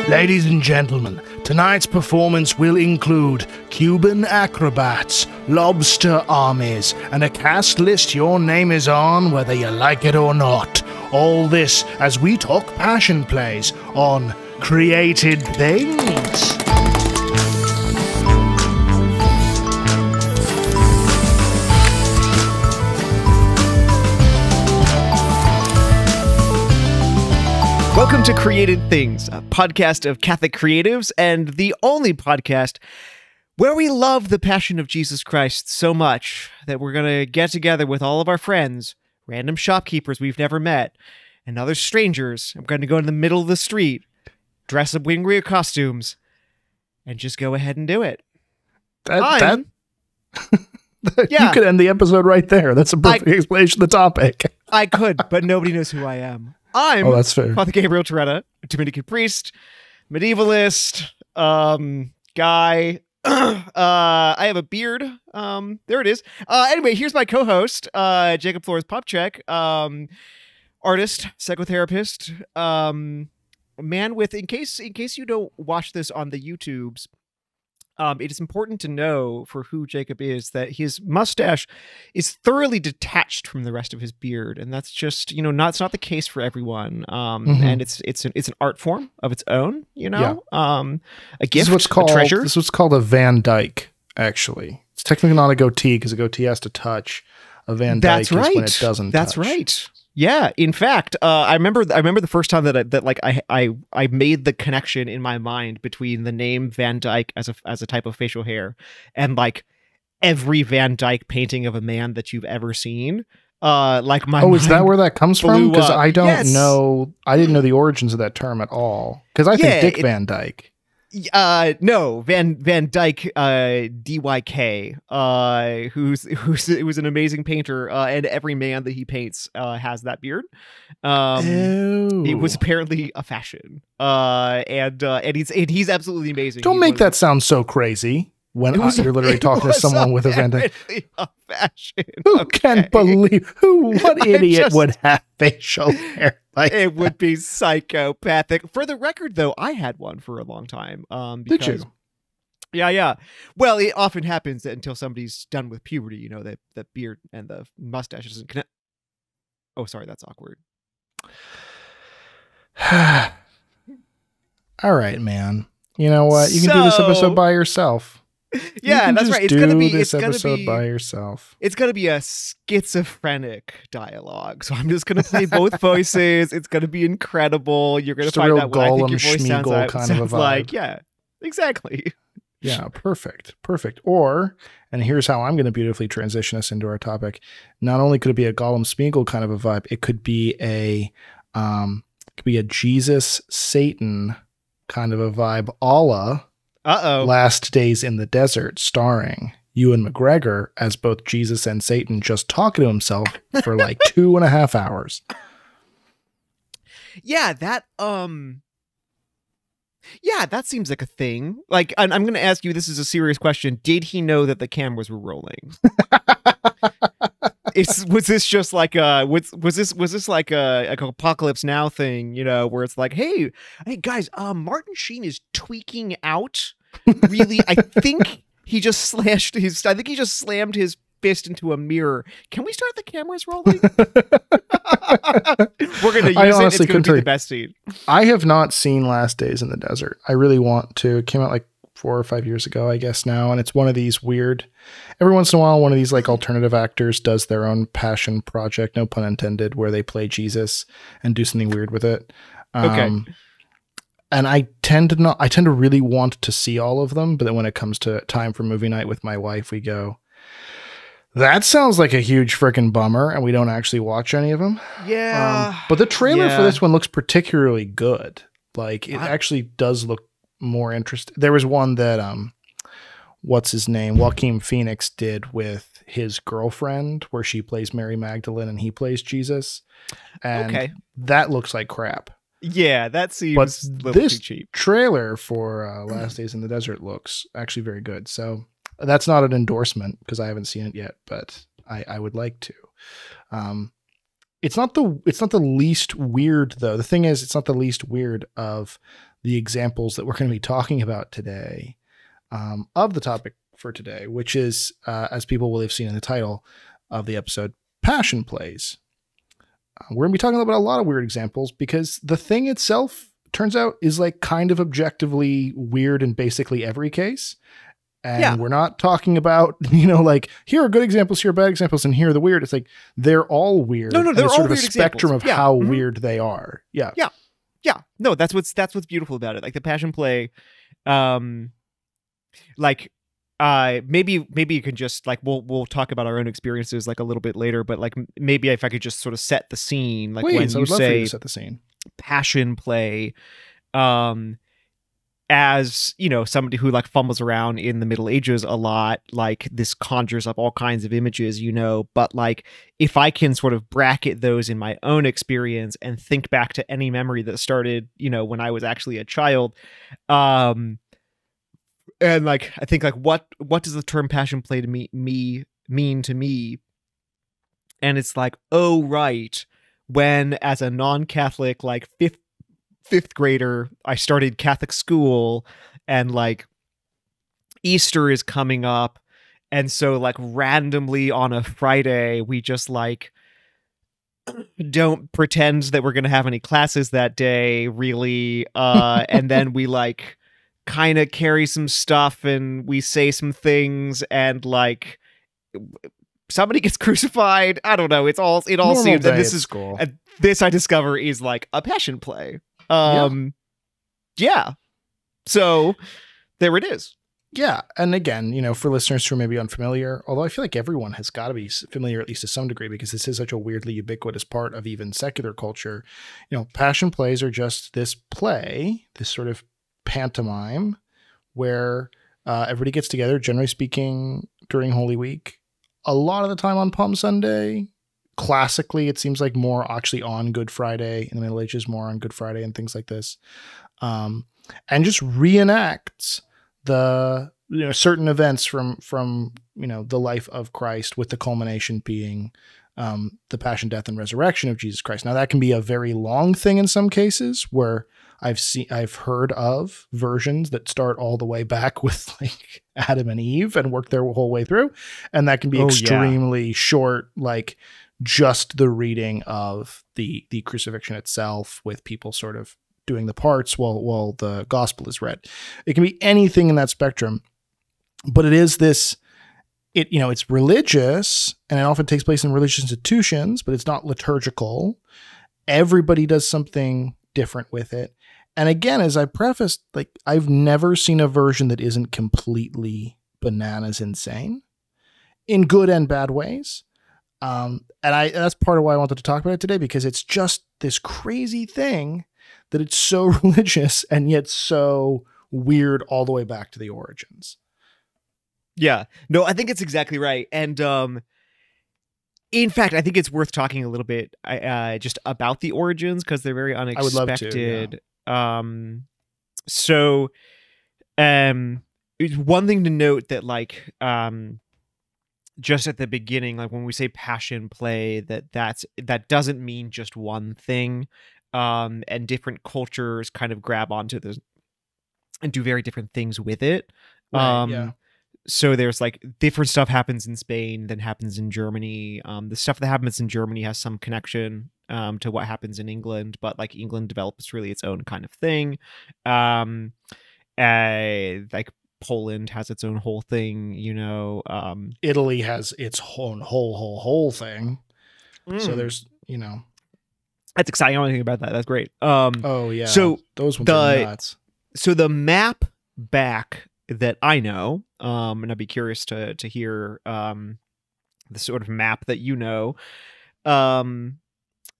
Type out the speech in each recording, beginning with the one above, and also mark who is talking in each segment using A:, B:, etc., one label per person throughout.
A: Ladies and gentlemen, tonight's performance will include Cuban acrobats, lobster armies, and a cast list your name is on whether you like it or not. All this as we talk passion plays on Created Things.
B: Welcome to Created Things, a podcast of Catholic creatives and the only podcast where we love the Passion of Jesus Christ so much that we're going to get together with all of our friends, random shopkeepers we've never met, and other strangers. I'm going to go in the middle of the street, dress up in weird costumes, and just go ahead and do it.
A: You could end the episode right there. That's a perfect explanation of the topic.
B: I could, but nobody knows who I am. I'm
A: that's fair.
B: Father Gabriel Toretta, a Dominican priest, medievalist, guy. I have a beard. There it is. Anyway, here's my co-host, Jacob Flores Popcheck, artist, psychotherapist, man with, in case you don't watch this on the YouTubes, it is important to know for who Jacob is that his mustache is thoroughly detached from the rest of his beard, and that's just it's not the case for everyone. And it's an art form of its own. A gift,
A: this is what's called,
B: a treasure.
A: This is what's called a Van Dyke. Actually, it's technically not a goatee because a goatee has to touch. A Van Dyke is when it doesn't.
B: That's
A: touch.
B: right. Yeah, in fact, I remember the first time that I made the connection in my mind between the name Van Dyke as a type of facial hair and like every Van Dyke painting of a man that you've ever seen. Is that where that comes from? Because I don't know. I didn't know the origins of that term at all. Because I think Dick Van Dyke. No, Van Dyke, DYK, it was an amazing painter, and every man that he paints has that beard. It was apparently a fashion, and he's absolutely amazing.
A: Don't make that sound so crazy when you're literally talking to someone with a Van Dyke.
B: A fashion.
A: Who can believe? What idiot would have facial hair?
B: It would be psychopathic. For the record, though, I had one for a long time.
A: Did you?
B: Yeah. Well, it often happens that until somebody's done with puberty, that beard and the mustache doesn't connect. Oh, sorry, that's awkward.
A: All right, man. You know what? You can do this episode by yourself.
B: Yeah, that's right. It's gonna be this
A: episode by yourself.
B: It's gonna be a schizophrenic dialogue. So I'm just gonna play both voices. It's gonna be incredible. You're gonna find out what I think your voice sounds like. Yeah, exactly.
A: Yeah, perfect. Or, and here's how I'm gonna beautifully transition us into our topic. Not only could it be a Gollum Smeagol kind of a vibe, it could be a Jesus Satan kind of a vibe, a la Last Days in the Desert, starring Ewan McGregor as both Jesus and Satan, just talking to himself for like 2.5 hours.
B: Yeah, that seems like a thing. Like, I'm going to ask you, this is a serious question. Did he know that the cameras were rolling? Was this just like was this like a Apocalypse Now thing, where it's like, hey guys, Martin Sheen is tweaking out. Really, I think he just slammed his fist into a mirror. Can we start the cameras rolling? We're gonna use it. It's gonna be the best scene.
A: I have not seen Last Days in the Desert. I really want to. It came out like 4 or 5 years ago, I guess now, and it's one of these weird. Every once in a while, one of these like alternative actors does their own passion project, no pun intended, where they play Jesus and do something weird with it.
B: Okay.
A: And I tend to really want to see all of them, but then when it comes to time for movie night with my wife, we go, that sounds like a huge freaking bummer, and we don't actually watch any of them.
B: Yeah.
A: But the trailer for this one looks particularly good. Like, it actually does look more interesting. There was one that what's his name, Joaquin Phoenix did with his girlfriend, where she plays Mary Magdalene and he plays Jesus, and that looks like crap.
B: Yeah, that seems a little too cheap.
A: Trailer for Last Days in the Desert looks actually very good. So that's not an endorsement because I haven't seen it yet, but I would like to. It's not the least weird though. The thing is, it's not the least weird of the examples that we're going to be talking about today, of the topic for today, which is, as people will have seen in the title of the episode, passion plays. We're going to be talking about a lot of weird examples because the thing itself turns out is like kind of objectively weird in basically every case. And we're not talking about, like, here are good examples, here are bad examples, and here are the weird. It's like, they're all weird.
B: No, they're all
A: sort of
B: weird
A: a spectrum
B: examples.
A: of how weird they are. Yeah.
B: Yeah. Yeah. No, that's what's beautiful about it. Like the passion play, maybe you can just like, we'll talk about our own experiences like a little bit later, but like maybe if I could just sort of set the scene, like
A: Please,
B: when you say
A: set the scene.
B: Passion play, as somebody who like fumbles around in the Middle Ages a lot, like this conjures up all kinds of images, but like if I can sort of bracket those in my own experience and think back to any memory that started when I was actually a child, and like I think like what does the term passion play to me mean to me? And it's like, oh right, when as a non-Catholic like fifth grader, I started Catholic school and like Easter is coming up. And so like randomly on a Friday, we just like don't pretend that we're going to have any classes that day really. And then we like kind of carry some stuff and we say some things and like somebody gets crucified. I don't know. It all
A: Normal
B: seems, and this is
A: cool.
B: This I discover is like a passion play. Yeah. So there it is.
A: Yeah. And again, for listeners who are maybe unfamiliar, although I feel like everyone has got to be familiar at least to some degree because this is such a weirdly ubiquitous part of even secular culture. Passion plays are just this play, this sort of pantomime where everybody gets together, generally speaking, during Holy Week, a lot of the time on Palm Sunday. Classically, it seems like more actually on Good Friday. In the Middle Ages, more on Good Friday and things like this, and just reenacts the certain events from the life of Christ, with the culmination being the passion, death, and resurrection of Jesus Christ. Now that can be a very long thing in some cases, where I've heard of versions that start all the way back with like Adam and Eve and work their whole way through, and that can be extremely short, like just the reading of the crucifixion itself with people sort of doing the parts while the gospel is read. It can be anything in that spectrum, but it is this, it's religious and it often takes place in religious institutions, but it's not liturgical. Everybody does something different with it. And again, as I prefaced, like I've never seen a version that isn't completely bananas insane in good and bad ways. And that's part of why I wanted to talk about it today, because it's just this crazy thing that it's so religious and yet so weird all the way back to the origins.
B: Yeah, no, I think it's exactly right. And in fact, I think it's worth talking a little bit just about the origins because they're very unexpected.
A: I would love to, yeah.
B: So one thing to note that like just at the beginning, like when we say passion play, that doesn't mean just one thing. And different cultures kind of grab onto this and do very different things with it.
A: Right, yeah.
B: So there's like different stuff happens in Spain than happens in Germany. The stuff that happens in Germany has some connection to what happens in England, but like England develops really its own kind of thing. Like Poland has its own whole thing,
A: Italy has its own whole thing. So there's,
B: That's exciting. I don't know anything about that. That's great.
A: Oh yeah.
B: So
A: those ones are nuts.
B: So the map back that I know, and I'd be curious to hear the sort of map that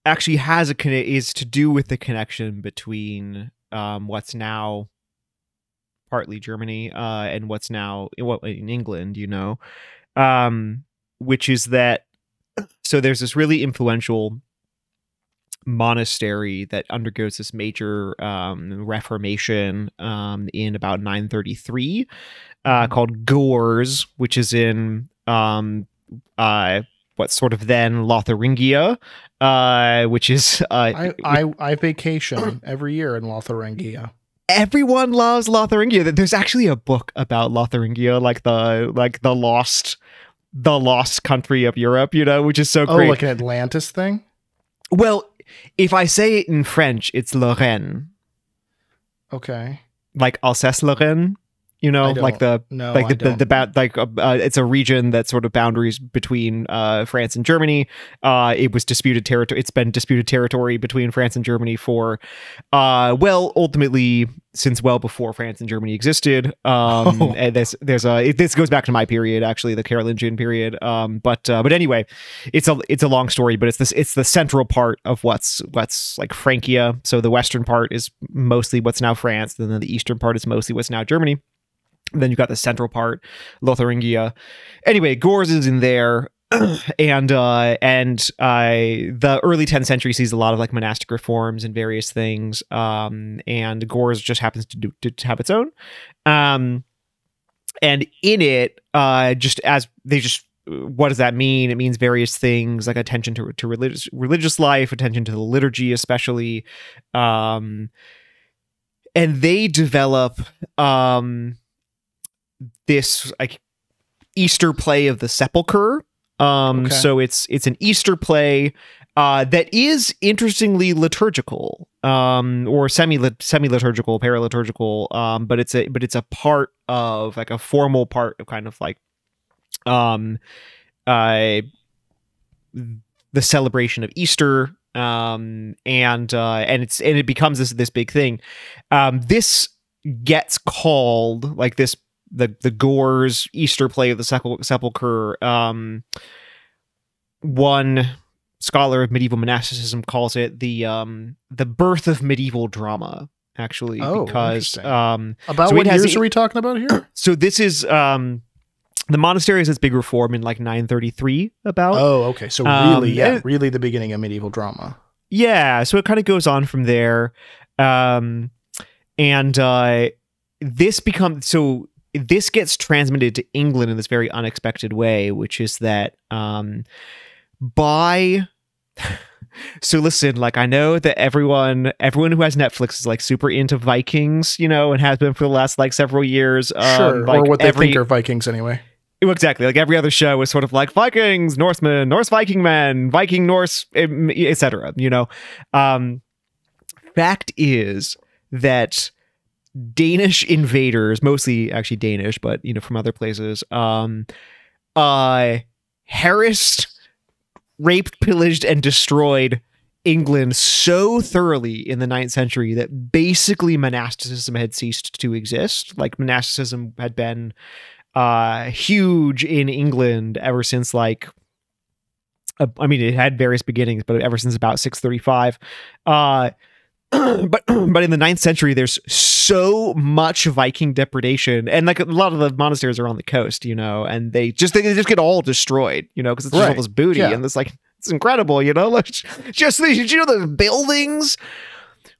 B: actually has is to do with the connection between what's now partly Germany and what's now in England, which is that. So there's this really influential monastery that undergoes this major reformation in about 933 called Gors, which is in what's sort of then Lotharingia, which is
A: I vacation every year in Lotharingia.
B: everyone loves Lotharingia. There's actually a book about Lotharingia, like the lost country of Europe, you know, which is so great.
A: Oh, like an Atlantis thing?
B: Well, if I say it in French, it's Lorraine.
A: Okay.
B: Like Alsace-Lorraine, you know, like it's a region that's sort of boundaries between France and Germany. It was disputed territory. It's been disputed territory between France and Germany for, ultimately since well before France and Germany existed. And this goes back to my period, actually, the Carolingian period. But anyway, it's a long story, but it's the central part of what's like Francia. So the western part is mostly what's now France, and then the eastern part is mostly what's now Germany. And then you've got the central part, Lotharingia. Anyway, Gors is in there, and the early 10th century sees a lot of like monastic reforms and various things. And Gors just happens to have its own. And in it, what does that mean? It means various things like attention to religious life, attention to the liturgy, especially. And they develop this like Easter play of the Sepulchre. Okay. So it's an Easter play that is interestingly liturgical, or semi-liturgical, paraliturgical, but it's a part of like a formal part of kind of like the celebration of Easter, and it becomes this big thing. This gets called like this. The Gors Easter play of the Sepulchre. One scholar of medieval monasticism calls it the birth of medieval drama. Actually, because
A: about what years are we talking about here?
B: So this is the monastery has its big reform in like 933. About
A: okay, so really, really the beginning of medieval drama.
B: Yeah, so it kind of goes on from there, This gets transmitted to England in this very unexpected way, which is that so listen, like I know that everyone who has Netflix is like super into Vikings, you know, and has been for the last like several years.
A: Sure, like or what they think are Vikings anyway.
B: Exactly, like every other show is sort of like Vikings, Norsemen, Norse Viking men, Viking Norse, etc. You know, fact is that Danish invaders, mostly actually Danish, but you know from other places, harassed, raped, pillaged, and destroyed England so thoroughly in the 9th century that basically monasticism had ceased to exist. Like monasticism had been huge in England ever since like, I mean, it had various beginnings, but ever since about 635. But in the 9th century, there's so much Viking depredation, and like a lot of the monasteries are on the coast, you know, and they just get all destroyed, you know, because it's just all this booty, and it's like it's incredible, you know, like just you know the buildings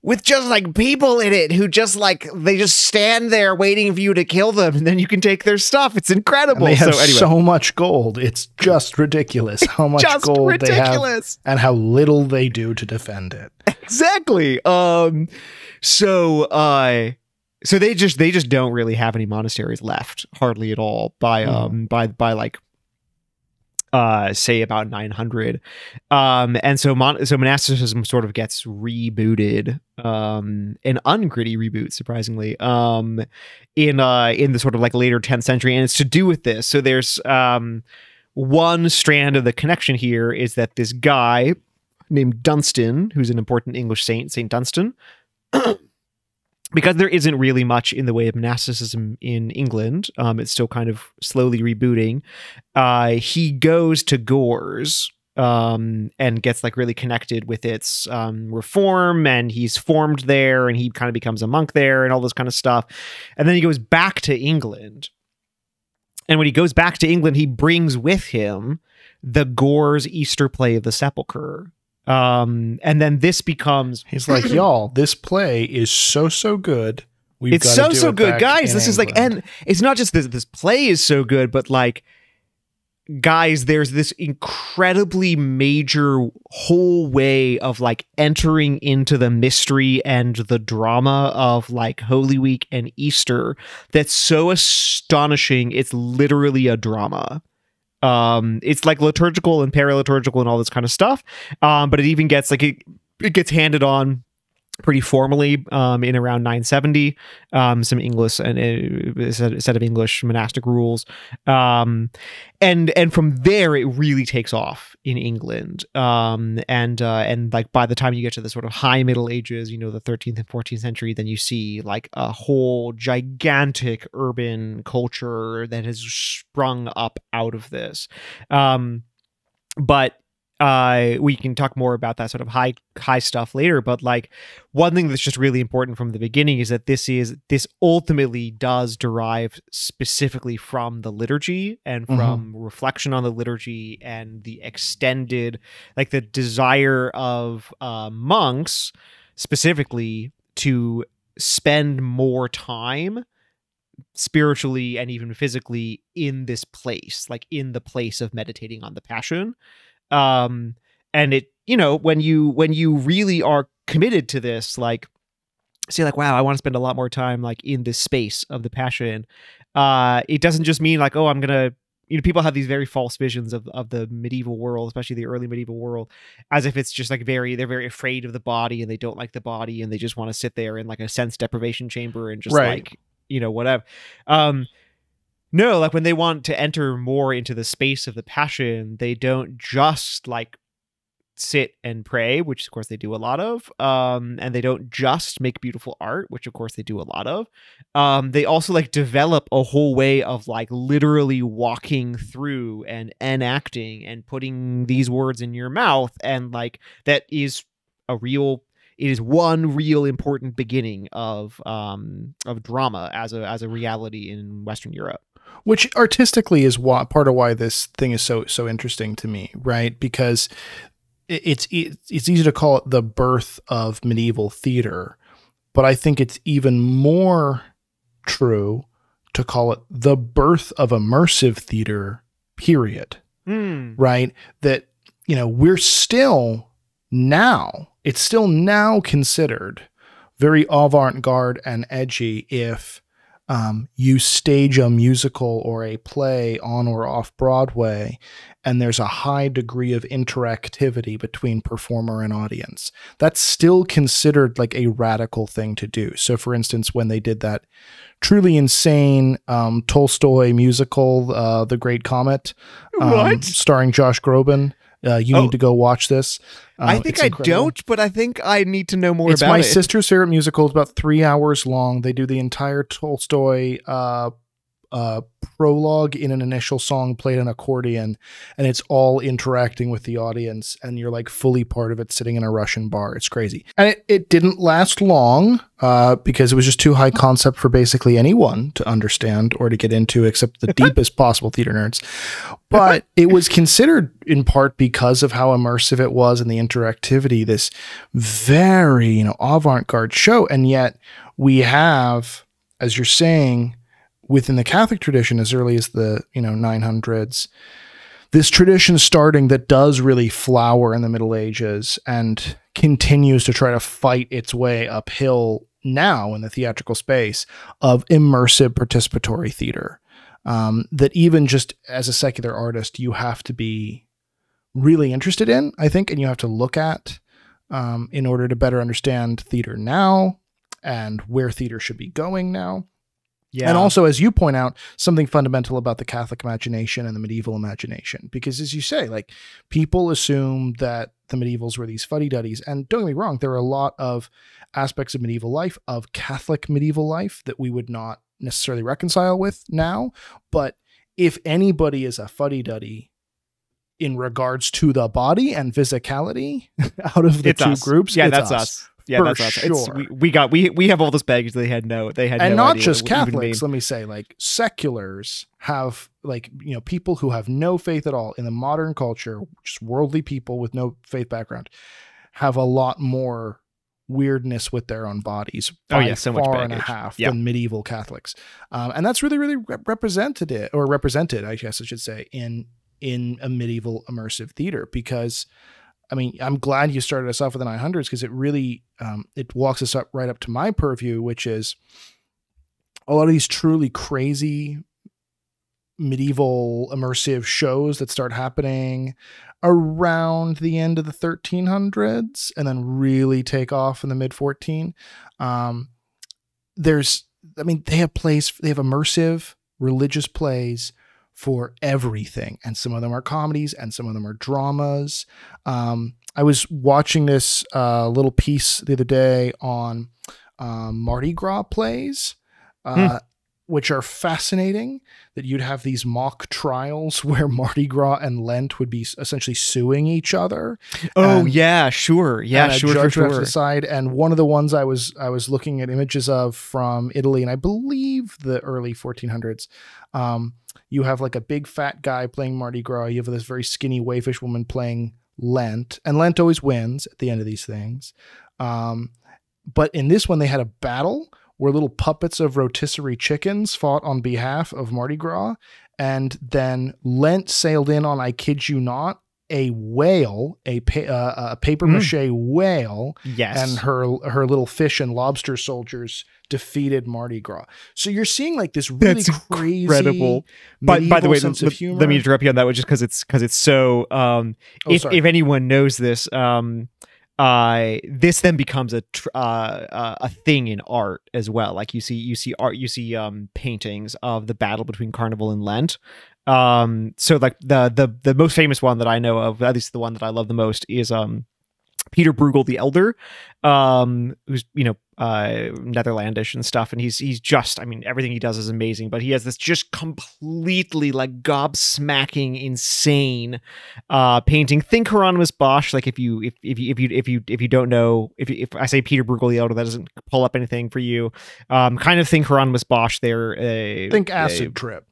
B: with just like people in it who just like they just stand there waiting for you to kill them, and then you can take their stuff. It's incredible.
A: And they have so much gold. It's just ridiculous how much gold they have and how little they do to defend it.
B: Exactly. So they just don't really have any monasteries left, hardly at all. By like say about 900, and so monasticism sort of gets rebooted, an ungritty reboot, surprisingly, in the sort of like later 10th century, and it's to do with this. So there's one strand of the connection here is that this guy named Dunstan, who's an important English saint, Saint Dunstan, because there isn't really much in the way of monasticism in England, it's still kind of slowly rebooting. He goes to Gors and gets like really connected with its reform, and he's formed there, and he kind of becomes a monk there and all this kind of stuff. And then he goes back to England. And when he goes back to England, he brings with him the Gors Easter play of the Sepulchre. And then this becomes,
A: he's like, y'all, this play is so good.
B: It's so good, guys. This is like, and it's not just this play is so good, but like guys, there's this incredibly major whole way of like entering into the mystery and the drama of like Holy Week and Easter that's so astonishing. It's literally a drama. It's like liturgical and paraliturgical and all this kind of stuff. But it even gets like it gets handed on pretty formally in around 970, some English and a set of English monastic rules, and from there it really takes off in England, and like by the time you get to the sort of high Middle Ages, you know, the 13th and 14th century, then you see like a whole gigantic urban culture that has sprung up out of this, but we can talk more about that sort of high stuff later, but like one thing that's just really important from the beginning is that this ultimately does derive specifically from the liturgy and from reflection on the liturgy and the extended, like the desire of monks specifically to spend more time spiritually and even physically in this place, like in the place of meditating on the Passion. And it, you know, when you really are committed to this, like say like, wow, I want to spend a lot more time like in this space of the Passion. It doesn't just mean like, oh, I'm gonna, you know, people have these very false visions of the medieval world, especially the early medieval world, as if it's just like they're very afraid of the body and they don't like the body and they just want to sit there in like a sense deprivation chamber and just like, you know, whatever. No, like when they want to enter more into the space of the Passion, they don't just like sit and pray, which of course they do a lot of, and they don't just make beautiful art, which of course they do a lot of. They also like develop a whole way of like literally walking through and enacting and putting these words in your mouth, and like that is it is one real important beginning of drama as a reality in Western Europe.
A: Which artistically is part of why this thing is so interesting to me, right? Because it's easy to call it the birth of medieval theater, but I think it's even more true to call it the birth of immersive theater, period. Right? That, you know, it's still now considered very avant-garde and edgy if you stage a musical or a play on or off Broadway, and there's a high degree of interactivity between performer and audience. That's still considered like a radical thing to do. So, for instance, when they did that truly insane Tolstoy musical, The Great Comet, starring Josh Groban, you need to go watch this.
B: I think I don't, but I think I need to know more about it. It's
A: my sister's favorite musical. It's about 3 hours long. They do the entire Tolstoy prologue in an initial song played an accordion, and it's all interacting with the audience, and you're like fully part of it sitting in a Russian bar. It's crazy. And it didn't last long because it was just too high concept for basically anyone to understand or to get into except the deepest possible theater nerds. But it was considered in part because of how immersive it was and the interactivity, this very, you know, avant-garde show. And yet we have, as you're saying, within the Catholic tradition, as early as the 900s, this tradition starting that does really flower in the Middle Ages and continues to try to fight its way uphill now in the theatrical space of immersive participatory theater. That even just as a secular artist, you have to be really interested in, I think, and you have to look at in order to better understand theater now and where theater should be going now. Yeah. And also, as you point out, something fundamental about the Catholic imagination and the medieval imagination, because as you say, like, people assume that the medievals were these fuddy-duddies, and don't get me wrong, there are a lot of aspects of medieval life, of Catholic medieval life, that we would not necessarily reconcile with now. But if anybody is a fuddy-duddy in regards to the body and physicality out of the two groups,
B: yeah, that's us. Yeah, that's us.
A: Sure.
B: We have all this baggage they had no
A: and not just Catholics. Let me say, like, seculars have, like, you know, people who have no faith at all in the modern culture, just worldly people with no faith background, have a lot more weirdness with their own bodies by
B: so much
A: far and a half than medieval Catholics, and that's really represented, I guess I should say, in in a medieval immersive theater, because I mean, I'm glad you started us off with the 900s, because it really it walks us up right up to my purview, which is a lot of these truly crazy medieval immersive shows that start happening around the end of the 1300s and then really take off in the mid 14. They have plays, they have immersive religious plays for everything. And some of them are comedies and some of them are dramas. I was watching this little piece the other day on Mardi Gras plays, which are fascinating, that you'd have these mock trials where Mardi Gras and Lent would be essentially suing each other.
B: Oh, yeah, sure. Yeah, sure.
A: Decide. And one of the ones I was looking at images of from Italy, and I believe the early 1400s, you have like a big fat guy playing Mardi Gras. You have this very skinny waifish woman playing Lent, and Lent always wins at the end of these things. But in this one, they had a battle where little puppets of rotisserie chickens fought on behalf of Mardi Gras. And then Lent sailed in on, I kid you not, a whale, a paper mache whale.
B: Yes.
A: And her little fish and lobster soldiers defeated Mardi Gras. So you're seeing like this really crazy,
B: incredible. But by the way, let me interrupt you on that one, just because it's so. If anyone knows this, this then becomes a thing in art as well. Like you see paintings of the battle between Carnival and Lent. So like the most famous one that I know of, at least the one that I love the most, is Peter Bruegel the Elder, who's Netherlandish and stuff, and he's just, I mean, everything he does is amazing, but he has this just completely like gobsmacking insane painting. Think Hieronymus Bosch. Like if you don't know, if I say Peter Bruegel the Elder, that doesn't pull up anything for you. Kind of think Hieronymus Bosch there.
A: Think Acid Trip.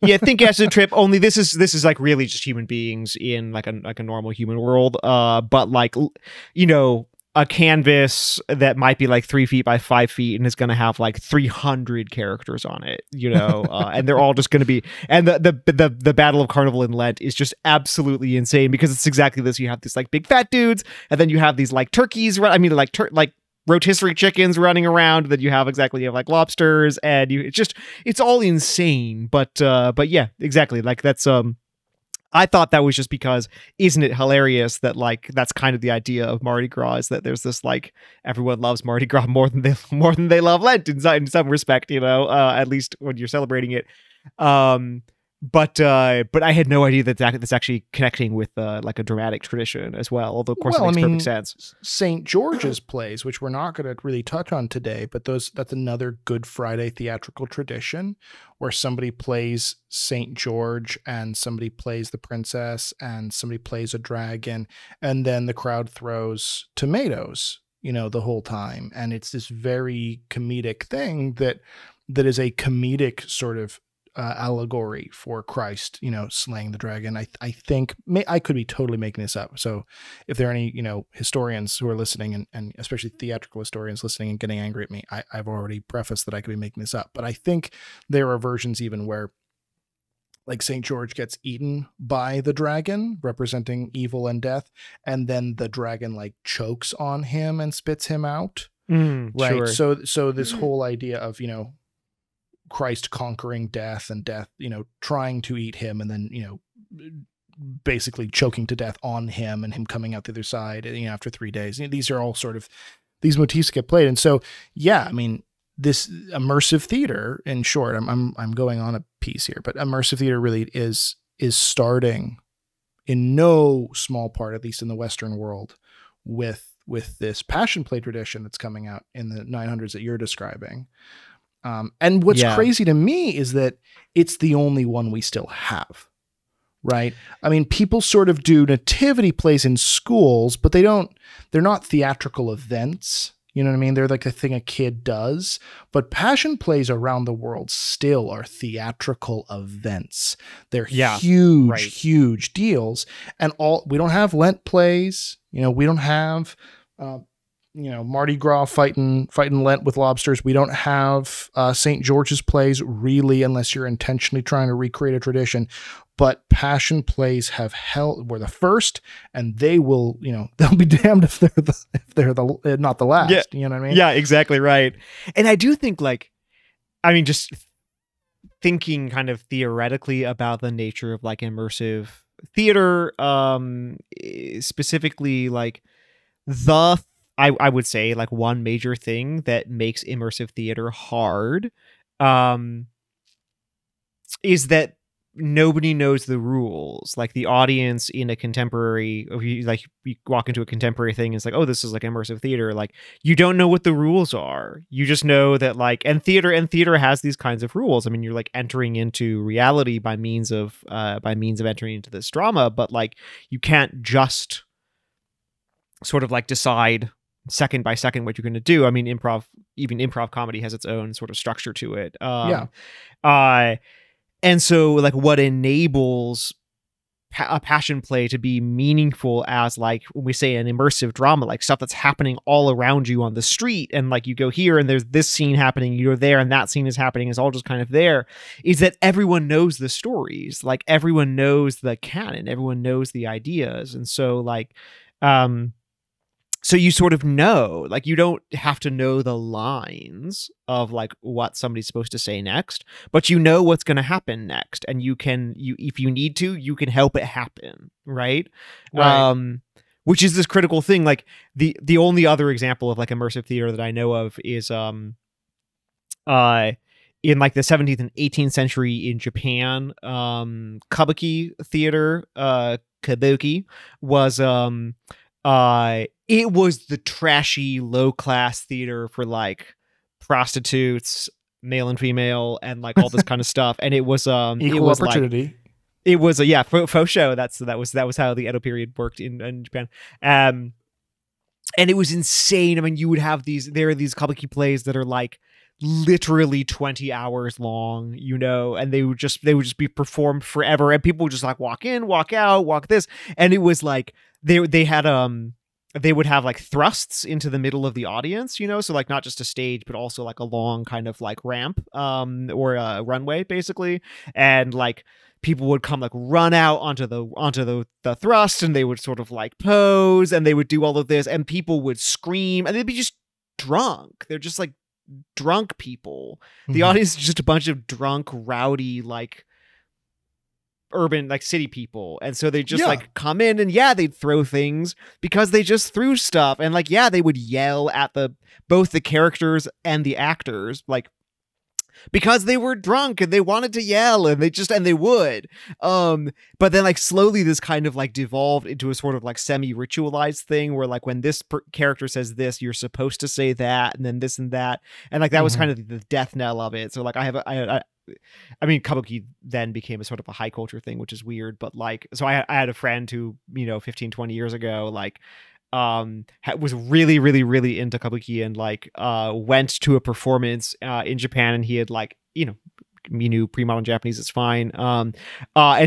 B: Yeah, think Acid Trip. Only this is like really just human beings in like a normal human world. But like, a canvas that might be like 3 feet by 5 feet and is going to have like 300 characters on it, and they're all just going to be. And the Battle of Carnival and Lent is just absolutely insane, because it's exactly this. You have these like big fat dudes, and then you have these like turkeys. Like rotisserie chickens running around, that you have like lobsters, and it's all insane. But yeah, exactly. Like that's I thought that was just because, isn't it hilarious that like that's kind of the idea of Mardi Gras, is that there's this like everyone loves Mardi Gras more than they love Lent in some respect, at least when you're celebrating it. But I had no idea that's actually connecting with like a dramatic tradition as well. Although of course it makes perfect sense.
A: St. George's plays, which we're not going to really touch on today, but that's another Good Friday theatrical tradition where somebody plays St. George and somebody plays the princess and somebody plays a dragon, and then the crowd throws tomatoes, the whole time. And it's this very comedic thing that is a comedic sort of allegory for Christ, slaying the dragon. I think I could be totally making this up. So if there are any, historians who are listening, and especially theatrical historians listening and getting angry at me, I've already prefaced that I could be making this up. But I think there are versions even where like St. George gets eaten by the dragon, representing evil and death, and then the dragon like chokes on him and spits him out. Right. Sure. So this whole idea of, Christ conquering death, and death, trying to eat him, and then, basically choking to death on him, and him coming out the other side, after 3 days. These are all sort of, these motifs get played. And so, yeah, I mean, this immersive theater, in short, I'm going on a piece here, but immersive theater really is starting in no small part, at least in the Western world, with this passion play tradition that's coming out in the 900s that you're describing. And what's crazy to me is that it's the only one we still have, right? I mean, people sort of do nativity plays in schools, but they're not theatrical events. You know what I mean? They're like the thing a kid does, but passion plays around the world still are theatrical events. They're huge deals. And we don't have Lent plays, we don't have, Mardi Gras fighting Lent with lobsters. We don't have St. George's plays really, unless you're intentionally trying to recreate a tradition. But Passion plays were the first, and they will, they'll be damned if they're not the last.
B: Yeah.
A: You know what I mean?
B: Yeah, exactly right. And I do think just thinking kind of theoretically about the nature of immersive theater, specifically I would say one major thing that makes immersive theater hard is that nobody knows the rules. The audience in a contemporary, you walk into a contemporary thing, and it's this is immersive theater. You don't know what the rules are. You just know that and theater has these kinds of rules. I mean, you're entering into reality by means of entering into this drama, but you can't just sort of decide second by second what you're going to do. I mean, even improv comedy has its own sort of structure to it. And so what enables a passion play to be meaningful as when we say an immersive drama, stuff that's happening all around you on the street, and you go here and there's this scene happening, you're there and that scene is happening, is all just kind of there, is that everyone knows the stories, everyone knows the canon, everyone knows the ideas. And so so you sort of know, you don't have to know the lines of what somebody's supposed to say next, but you know what's going to happen next. And if you need to, you can help it happen. Right. Which is this critical thing. The only other example of immersive theater that I know of is, in the 17th and 18th century in Japan, Kabuki Theater, Kabuki was, it was the trashy low class theater for prostitutes, male and female, and all this kind of stuff. And it was
A: equal opportunity.
B: It was a faux show. That was how the Edo period worked in Japan. And it was insane. I mean, you would have these Kabuki plays that are literally 20 hours long, and they would just be performed forever, and people would just walk in, walk out, walk this, and it was they had they would have thrusts into the middle of the audience, so not just a stage, but also a long kind of ramp or a runway basically, and people would come run out onto the thrust, and they would sort of pose, and they would do all of this, and people would scream, and they'd be just drunk. They're just drunk people. The audience is just a bunch of drunk, rowdy urban city people, and so they just come in, and they'd throw things because they just threw stuff, and they would yell at both the characters and the actors because they were drunk and they wanted to yell, and they would but then slowly this kind of devolved into a sort of semi-ritualized thing where when this character says this, you're supposed to say that, and then this and that, and that was kind of the death knell of it. So I mean, Kabuki then became a sort of a high culture thing, which is weird, but so I had a friend who 15, 20 years ago was really, really, really into Kabuki, and went to a performance in Japan, and he had you knew pre-modern Japanese, it's fine. And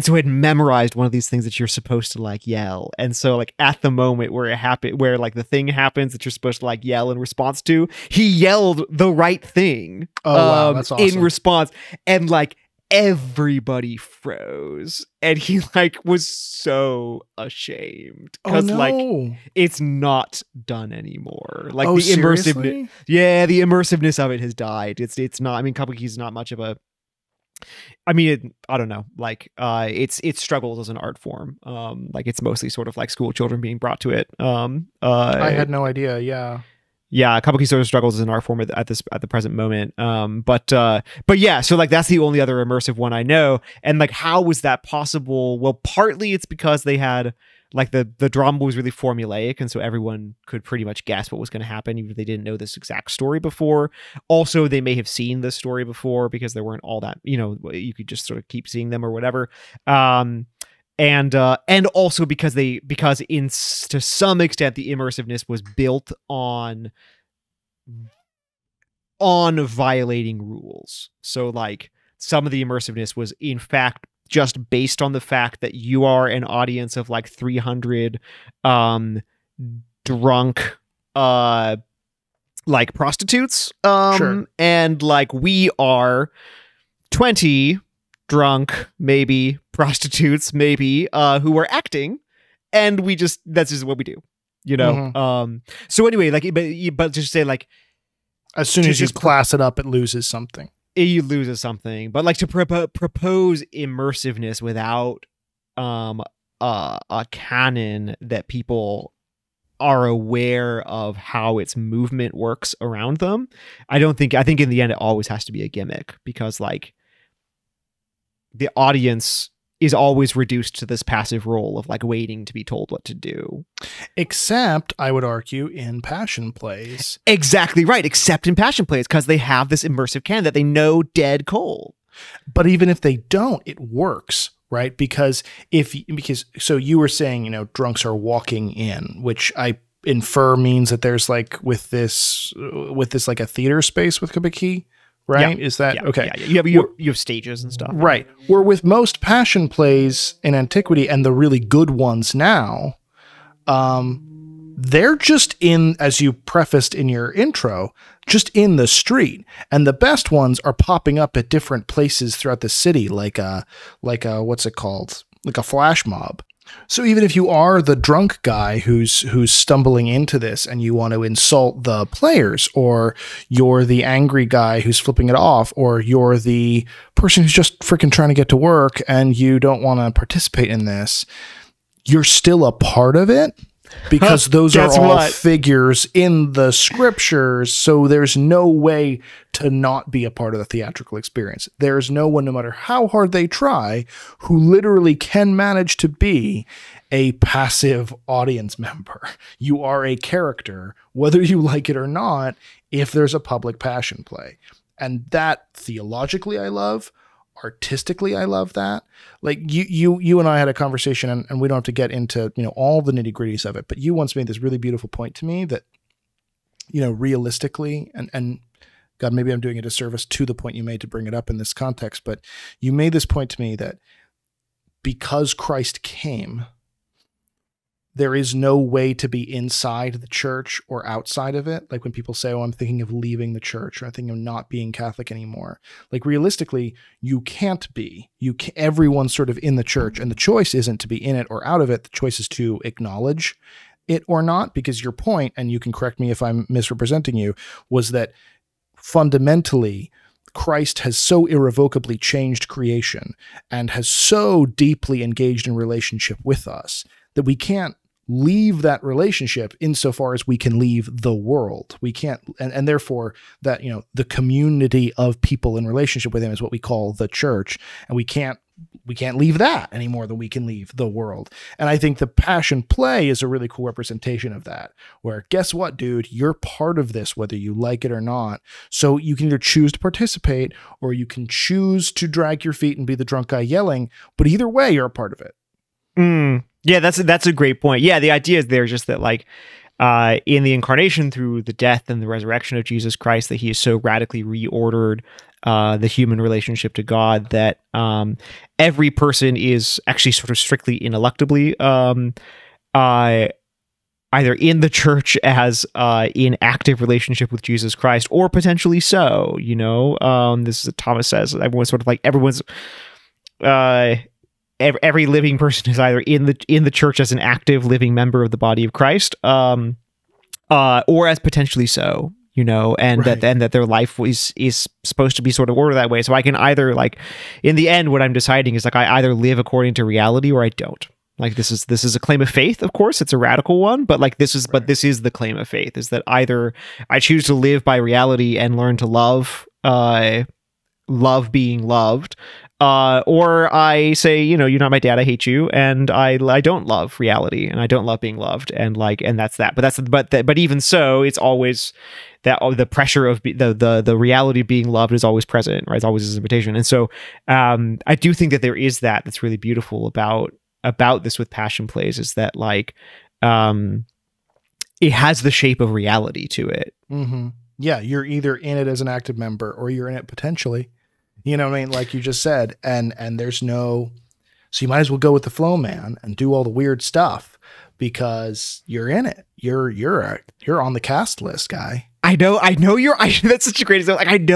B: so had memorized one of these things that you're supposed to yell. And so at the moment where it happened, where the thing happens that you're supposed to yell in response to, he yelled the right thing.
A: Oh, wow, that's awesome.
B: In response. And everybody froze, and he was so ashamed because it's not done anymore. The immersiveness, the immersiveness of it has died. It's not. I mean, Kabuki's not much of a. I mean, I don't know. It struggles as an art form. It's mostly sort of school children being brought to it.
A: I had no idea.
B: Yeah, Kabuki sort of struggles as an art form at the present moment. But yeah, so that's the only other immersive one I know. And how was that possible? Well, partly it's because they had the drama was really formulaic, and so everyone could pretty much guess what was going to happen, even if they didn't know this exact story before. Also, they may have seen this story before because there weren't all that, you could just sort of keep seeing them or whatever. And also because to some extent the immersiveness was built on violating rules. So some of the immersiveness was in fact just based on the fact that you are an audience of 300 drunk like prostitutes.
A: Sure.
B: And like we are 20 drunk, maybe prostitutes, maybe, who are acting, and that's just what we do, you know?
A: Mhm.
B: So anyway, like, but just say like,
A: As soon as you class it up, it loses something.
B: You loses something, but like to propose immersiveness without a canon that people are aware of how its movement works around them. I think in the end it always has to be a gimmick, because like the audience is always reduced to this passive role of like waiting to be told what to do.
A: Except, I would argue, in passion plays.
B: Exactly right. Except in passion plays, because they have this immersive canon that they know dead cold.
A: But even if they don't, it works, right? Because so you were saying, you know, drunks are walking in, which I infer means that there's like with this like a theater space with Kabuki, right?
B: Yeah.
A: Is that okay?
B: Yeah. You have stages and stuff,
A: right? Where with most passion plays in antiquity and the really good ones now, they're just in, as you prefaced in your intro, just in the street, and the best ones are popping up at different places throughout the city, like a what's it called, like a flash mob. So even if you are the drunk guy who's stumbling into this and you want to insult the players, or you're the angry guy who's flipping it off, or you're the person who's just freaking trying to get to work and you don't want to participate in this, you're still a part of it, because those are all figures in the scriptures. So there's no way to not be a part of the theatrical experience. There's no one, no matter how hard they try, who literally can manage to be a passive audience member. You are a character, whether you like it or not, if there's a public passion play. And that theologically I love. Artistically, I love that. Like you and I had a conversation, and we don't have to get into, you know, all the nitty gritties of it, but you once made this really beautiful point to me that, you know, realistically, and God, maybe I'm doing a disservice to the point you made to bring it up in this context, but you made this point to me that because Christ came, there is no way to be inside the church or outside of it. Like when people say, oh, I'm thinking of leaving the church, or I'm thinking of not being Catholic anymore. Like realistically, you can't be. Everyone's sort of in the church, and the choice isn't to be in it or out of it. The choice is to acknowledge it or not, because your point, and you can correct me if I'm misrepresenting you, was that fundamentally Christ has so irrevocably changed creation and has so deeply engaged in relationship with us that we can't leave that relationship insofar as we can leave the world. We can't, and therefore that, you know, the community of people in relationship with him is what we call the church. And we can't leave that any more than we can leave the world. And I think the passion play is a really cool representation of that, where guess what, dude, you're part of this, whether you like it or not. So you can either choose to participate, or you can choose to drag your feet and be the drunk guy yelling, but either way, you're a part of it.
B: Yeah, that's a great point. Yeah, the idea is there just that like in the incarnation, through the death and the resurrection of Jesus Christ, that he has so radically reordered the human relationship to God that every person is actually sort of strictly ineluctably either in the church as in active relationship with Jesus Christ, or potentially so, you know. This is what Thomas says. Everyone's sort of like every living person is either in the church as an active living member of the body of Christ, or as potentially so, you know, and
A: right.
B: that their life is supposed to be sort of ordered that way. So I can either, like, in the end, what I'm deciding is like I either live according to reality or I don't. Like this is a claim of faith, of course, it's a radical one, but like this is the claim of faith, is that either I choose to live by reality and learn to love being loved, or I say, you know, you're not my dad, I hate you, and I don't love reality, and I don't love being loved, and that's that. But even so, it's always that the pressure of the reality of being loved is always present, right? It's always his invitation. And so I do think that there is that's really beautiful about this with passion plays, is that like it has the shape of reality to it.
A: Mm-hmm. Yeah, you're either in it as an active member, or you're in it potentially. You know what I mean? Like you just said, and there's no, So you might as well go with the flow, man, and do all the weird stuff because you're in it. You're on the cast list, guy.
B: I know that's such a great example. Like,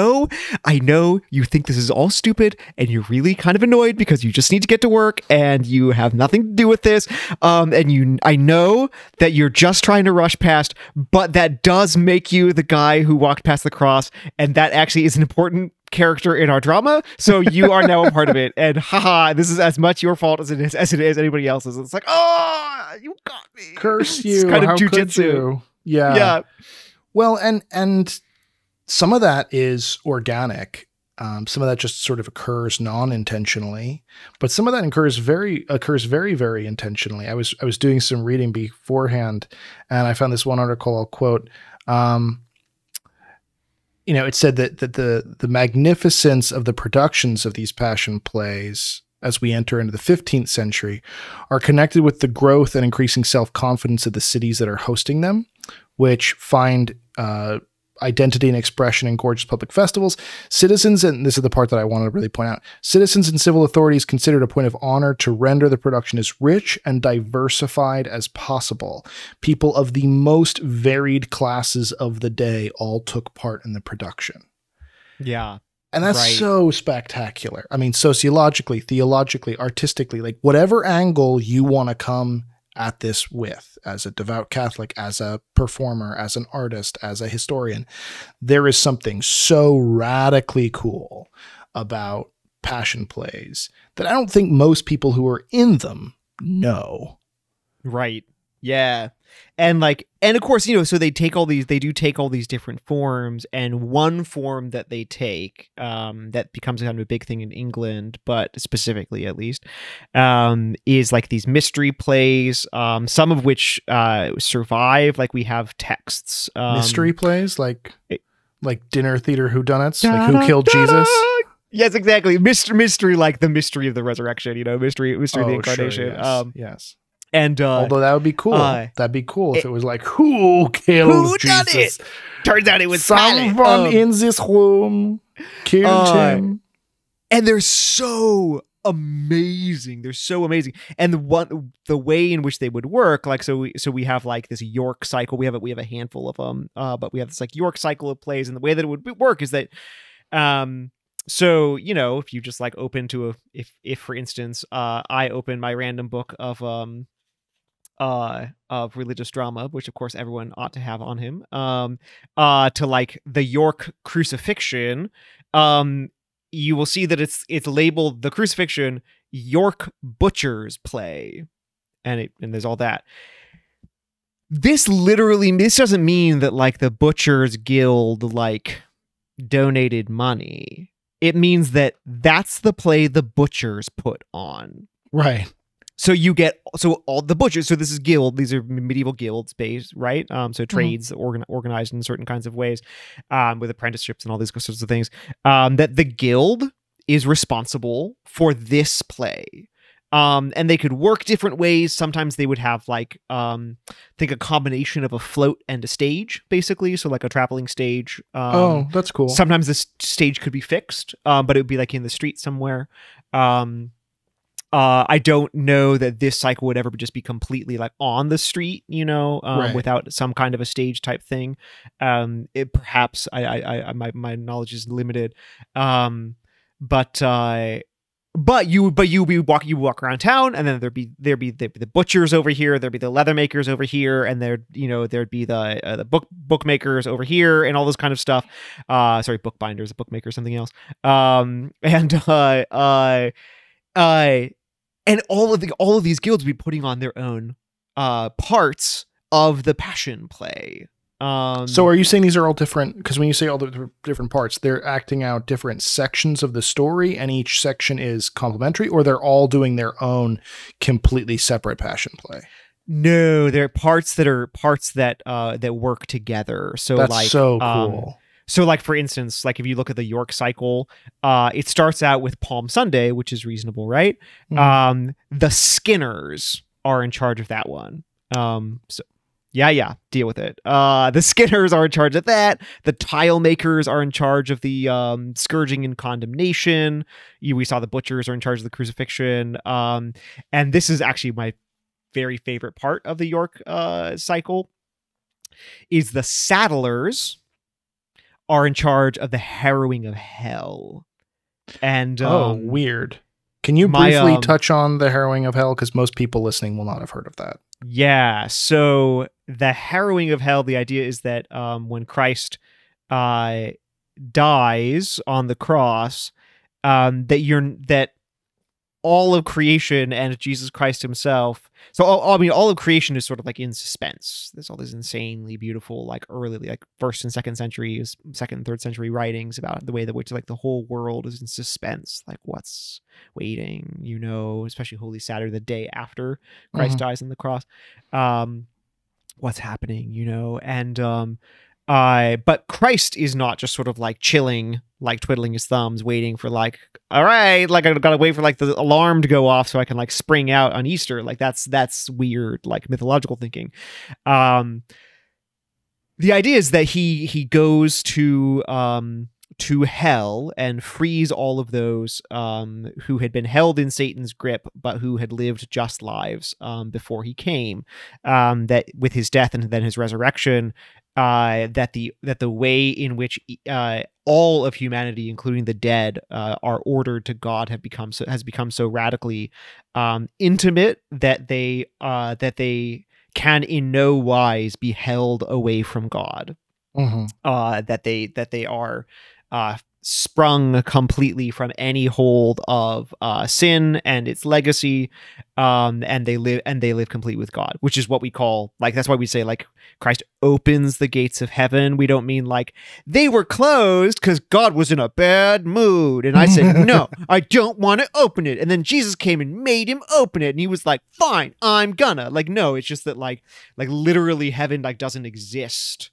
B: I know you think this is all stupid and you're really kind of annoyed because you just need to get to work and you have nothing to do with this. I know that you're just trying to rush past, but that does make you the guy who walked past the cross. And that actually is an important character in our drama. So you are now a part of it. And haha, this is as much your fault as it is anybody else's. It's like, oh, you got me.
A: Curse you.
B: It's kind of
A: How
B: jujitsu.
A: could you? Yeah.
B: Yeah.
A: Well, and some of that is organic. Some of that just sort of occurs non-intentionally, but some of that occurs very, very intentionally. I was doing some reading beforehand, and I found this one article. I'll quote. It said that the magnificence of the productions of these passion plays as we enter into the 15th century are connected with the growth and increasing self-confidence of the cities that are hosting them, which find identity and expression in gorgeous public festivals. Citizens, and this is the part that I want to really point out, citizens and civil authorities considered a point of honor to render the production as rich and diversified as possible. People of the most varied classes of the day all took part in the production.
B: Yeah.
A: And that's so spectacular. I mean, sociologically, theologically, artistically, like whatever angle you want to come at this with, as a devout Catholic, as a performer, as an artist, as a historian, there is something so radically cool about passion plays that I don't think most people who are in them
B: Right. Yeah. And of course, so they do take all these different forms, and one form that they take, that becomes kind of a big thing in England, but specifically at least, is like these mystery plays, some of which, survive. Like we have texts,
A: mystery plays, like dinner theater whodunits, like Who Killed Jesus?
B: Yes, exactly. Mystery, like the mystery of the resurrection, mystery of the incarnation.
A: Sure, yes.
B: And
A: although that would be cool. That'd be cool if it was like, who killed Jesus?
B: Done it? Turns out it was
A: someone in this room killed him.
B: And they're so amazing. And the way in which they would work, like so we have like this York cycle. We have a handful of them, but we have this like York cycle of plays, and the way that it would work is that so if you just like open to if for instance I open my random book of religious drama, which of course everyone ought to have on him, to like the York crucifixion, you will see that it's labeled the crucifixion York Butcher's play, and there's all that. This doesn't mean that like the Butchers Guild like donated money. It means that that's the play the butchers put on.
A: Right.
B: So all the butchers. So this is guild. These are medieval guilds based, right? So trades organized in certain kinds of ways, with apprenticeships and all these sorts of things. That the guild is responsible for this play. And they could work different ways. Sometimes they would have like, think a combination of a float and a stage, basically. So like a traveling stage.
A: Oh, that's cool.
B: Sometimes the stage could be fixed, but it would be like in the street somewhere. I don't know that this cycle would ever just be completely like on the street, right, without some kind of a stage type thing. It perhaps my knowledge is limited. But you walk around town, and then there'd be the butchers over here, there'd be the leather makers over here, and there'd be the bookmakers over here, and all this kind of stuff. Sorry, bookbinders, a bookmaker, something else. And all of these guilds would be putting on their own parts of the passion play.
A: So are you saying these are all different? Because when you say all the different parts, they're acting out different sections of the story, and each section is complementary, or they're all doing their own completely separate passion play?
B: No, they're parts that work together. So
A: that's
B: like
A: so cool.
B: So like, for instance, like if you look at the York cycle, it starts out with Palm Sunday, which is reasonable, right? Mm-hmm. The Skinners are in charge of that one. Yeah, deal with it. The Skinners are in charge of that. The tile makers are in charge of the scourging and condemnation. We saw the butchers are in charge of the crucifixion. And this is actually my very favorite part of the York cycle, is the Saddlers are in charge of the Harrowing of Hell. And
A: weird. Can you briefly touch on the Harrowing of Hell? Because most people listening will not have heard of that.
B: Yeah. So the Harrowing of Hell, the idea is that when Christ dies on the cross, that all of creation and Jesus Christ himself. So all of creation is sort of like in suspense. There's all this insanely beautiful, like early, like 1st and 2nd century, 2nd and 3rd century writings about the way that which like the whole world is in suspense. Like what's waiting, especially Holy Saturday, the day after Christ dies on the cross. What's happening, and but Christ is not just sort of like chilling, like twiddling his thumbs, waiting for like, all right, like I gotta wait for like the alarm to go off so I can like spring out on Easter. Like that's weird, like mythological thinking. The idea is that he goes to hell and frees all of those who had been held in Satan's grip, but who had lived just lives before he came. That with his death and then his resurrection, that the way in which all of humanity, including the dead, are ordered to God has become so radically intimate that they can in no wise be held away from God. That they are sprung completely from any hold of sin and its legacy, and they live complete with God, which is what we call, like, that's why we say like Christ opens the gates of heaven. We don't mean like they were closed because God was in a bad mood and I said no, I don't want to open it, and then Jesus came and made him open it and he was like, fine, I'm gonna, like, no, it's just that like literally heaven like doesn't exist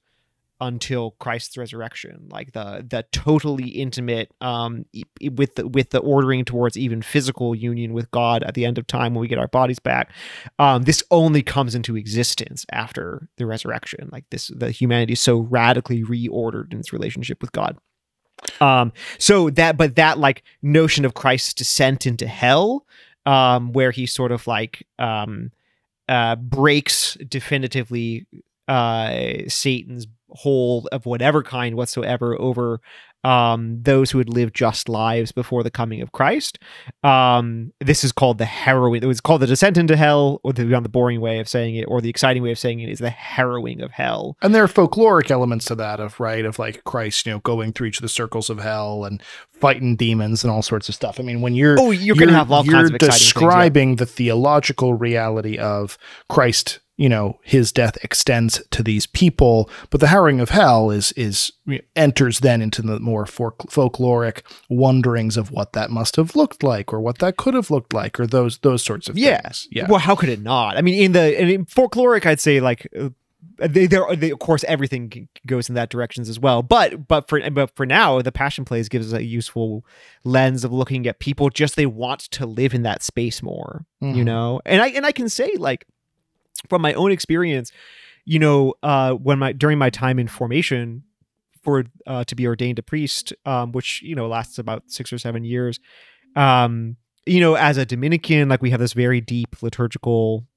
B: until Christ's resurrection, like the totally intimate with the ordering towards even physical union with God at the end of time when we get our bodies back. This only comes into existence after the resurrection. Like the humanity is so radically reordered in its relationship with God. So that like notion of Christ's descent into hell, where he sort of like breaks definitively Satan's hold of whatever kind whatsoever over those who had lived just lives before the coming of Christ. This is called the harrowing. It was called the descent into hell, or the boring way of saying it, or the exciting way of saying it is the harrowing of hell.
A: And there are folkloric elements to that of like Christ, going through each of the circles of hell and fighting demons and all sorts of stuff. I mean, when you're going to have all kinds of exciting describing things, the theological reality of Christ, his death extends to these people, but the harrowing of hell enters then into the more folkloric wonderings of what that must have looked like, or what that could have looked like, or those sorts of things. Yeah.
B: Well, how could it not? I mean, in folkloric, I'd say like they of course everything goes in that directions as well. But for now, the Passion Plays gives us a useful lens of looking at people. Just they want to live in that space more, And I can say, like, from my own experience, during my time in formation for to be ordained a priest, which lasts about 6 or 7 years, as a Dominican, like, we have this very deep liturgical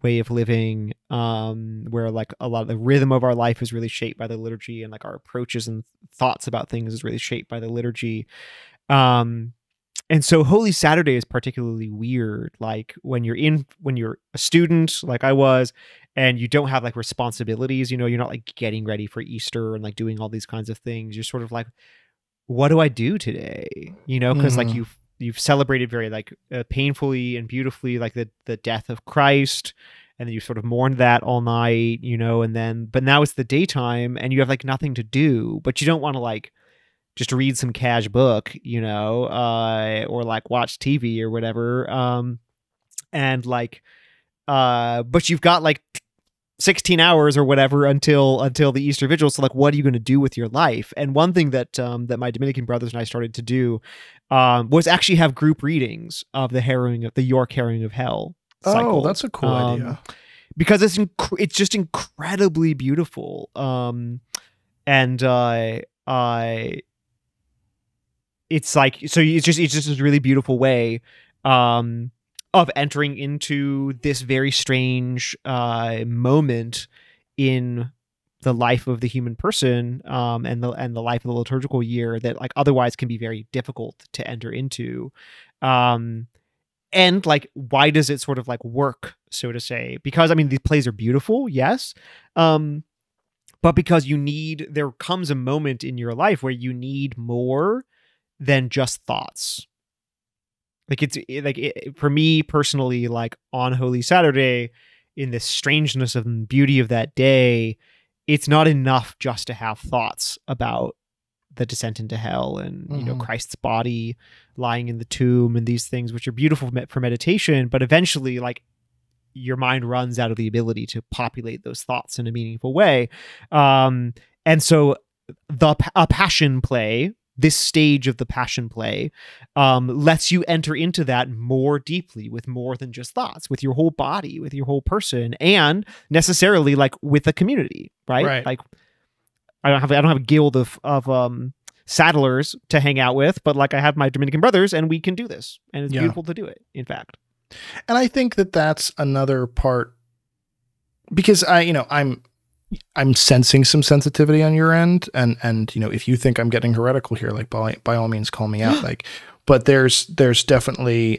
B: way of living, where like a lot of the rhythm of our life is really shaped by the liturgy, and like our approaches and thoughts about things is really shaped by the liturgy. And so Holy Saturday is particularly weird. Like when you're a student, like I was, and you don't have like responsibilities, you're not like getting ready for Easter and like doing all these kinds of things. You're sort of like, what do I do today? Because like you've celebrated very like painfully and beautifully like the death of Christ, and then you sort of mourned that all night, but now it's the daytime and you have like nothing to do, but you don't want to like just read some cash book, or like watch TV or whatever. But you've got like 16 hours or whatever until the Easter Vigil. So like, what are you going to do with your life? And one thing that my Dominican brothers and I started to do was actually have group readings of the York Harrowing of Hell cycle.
A: Oh, that's a cool idea.
B: because it's just incredibly beautiful. And it's like, so it's just this really beautiful way of entering into this very strange moment in the life of the human person, and the life of the liturgical year that like otherwise can be very difficult to enter into. And like, why does it sort of like work, so to say? Because I mean, these plays are beautiful, yes. But because there comes a moment in your life where you need more than just thoughts. Like for me personally, like on Holy Saturday, in the strangeness of the beauty of that day, it's not enough just to have thoughts about the descent into hell and, you know, Christ's body lying in the tomb and these things, which are beautiful for meditation. But eventually, like, your mind runs out of the ability to populate those thoughts in a meaningful way. And so a passion play, this stage of the passion play, lets you enter into that more deeply with more than just thoughts, with your whole body, with your whole person, and necessarily like with a community, right? Like I don't have a guild of saddlers to hang out with, but like I have my Dominican brothers and we can do this, and it's beautiful to do it, in fact.
A: And I think that that's another part, because I'm sensing some sensitivity on your end, and you know, if you think I'm getting heretical here, like by all means call me out. Like, but there's definitely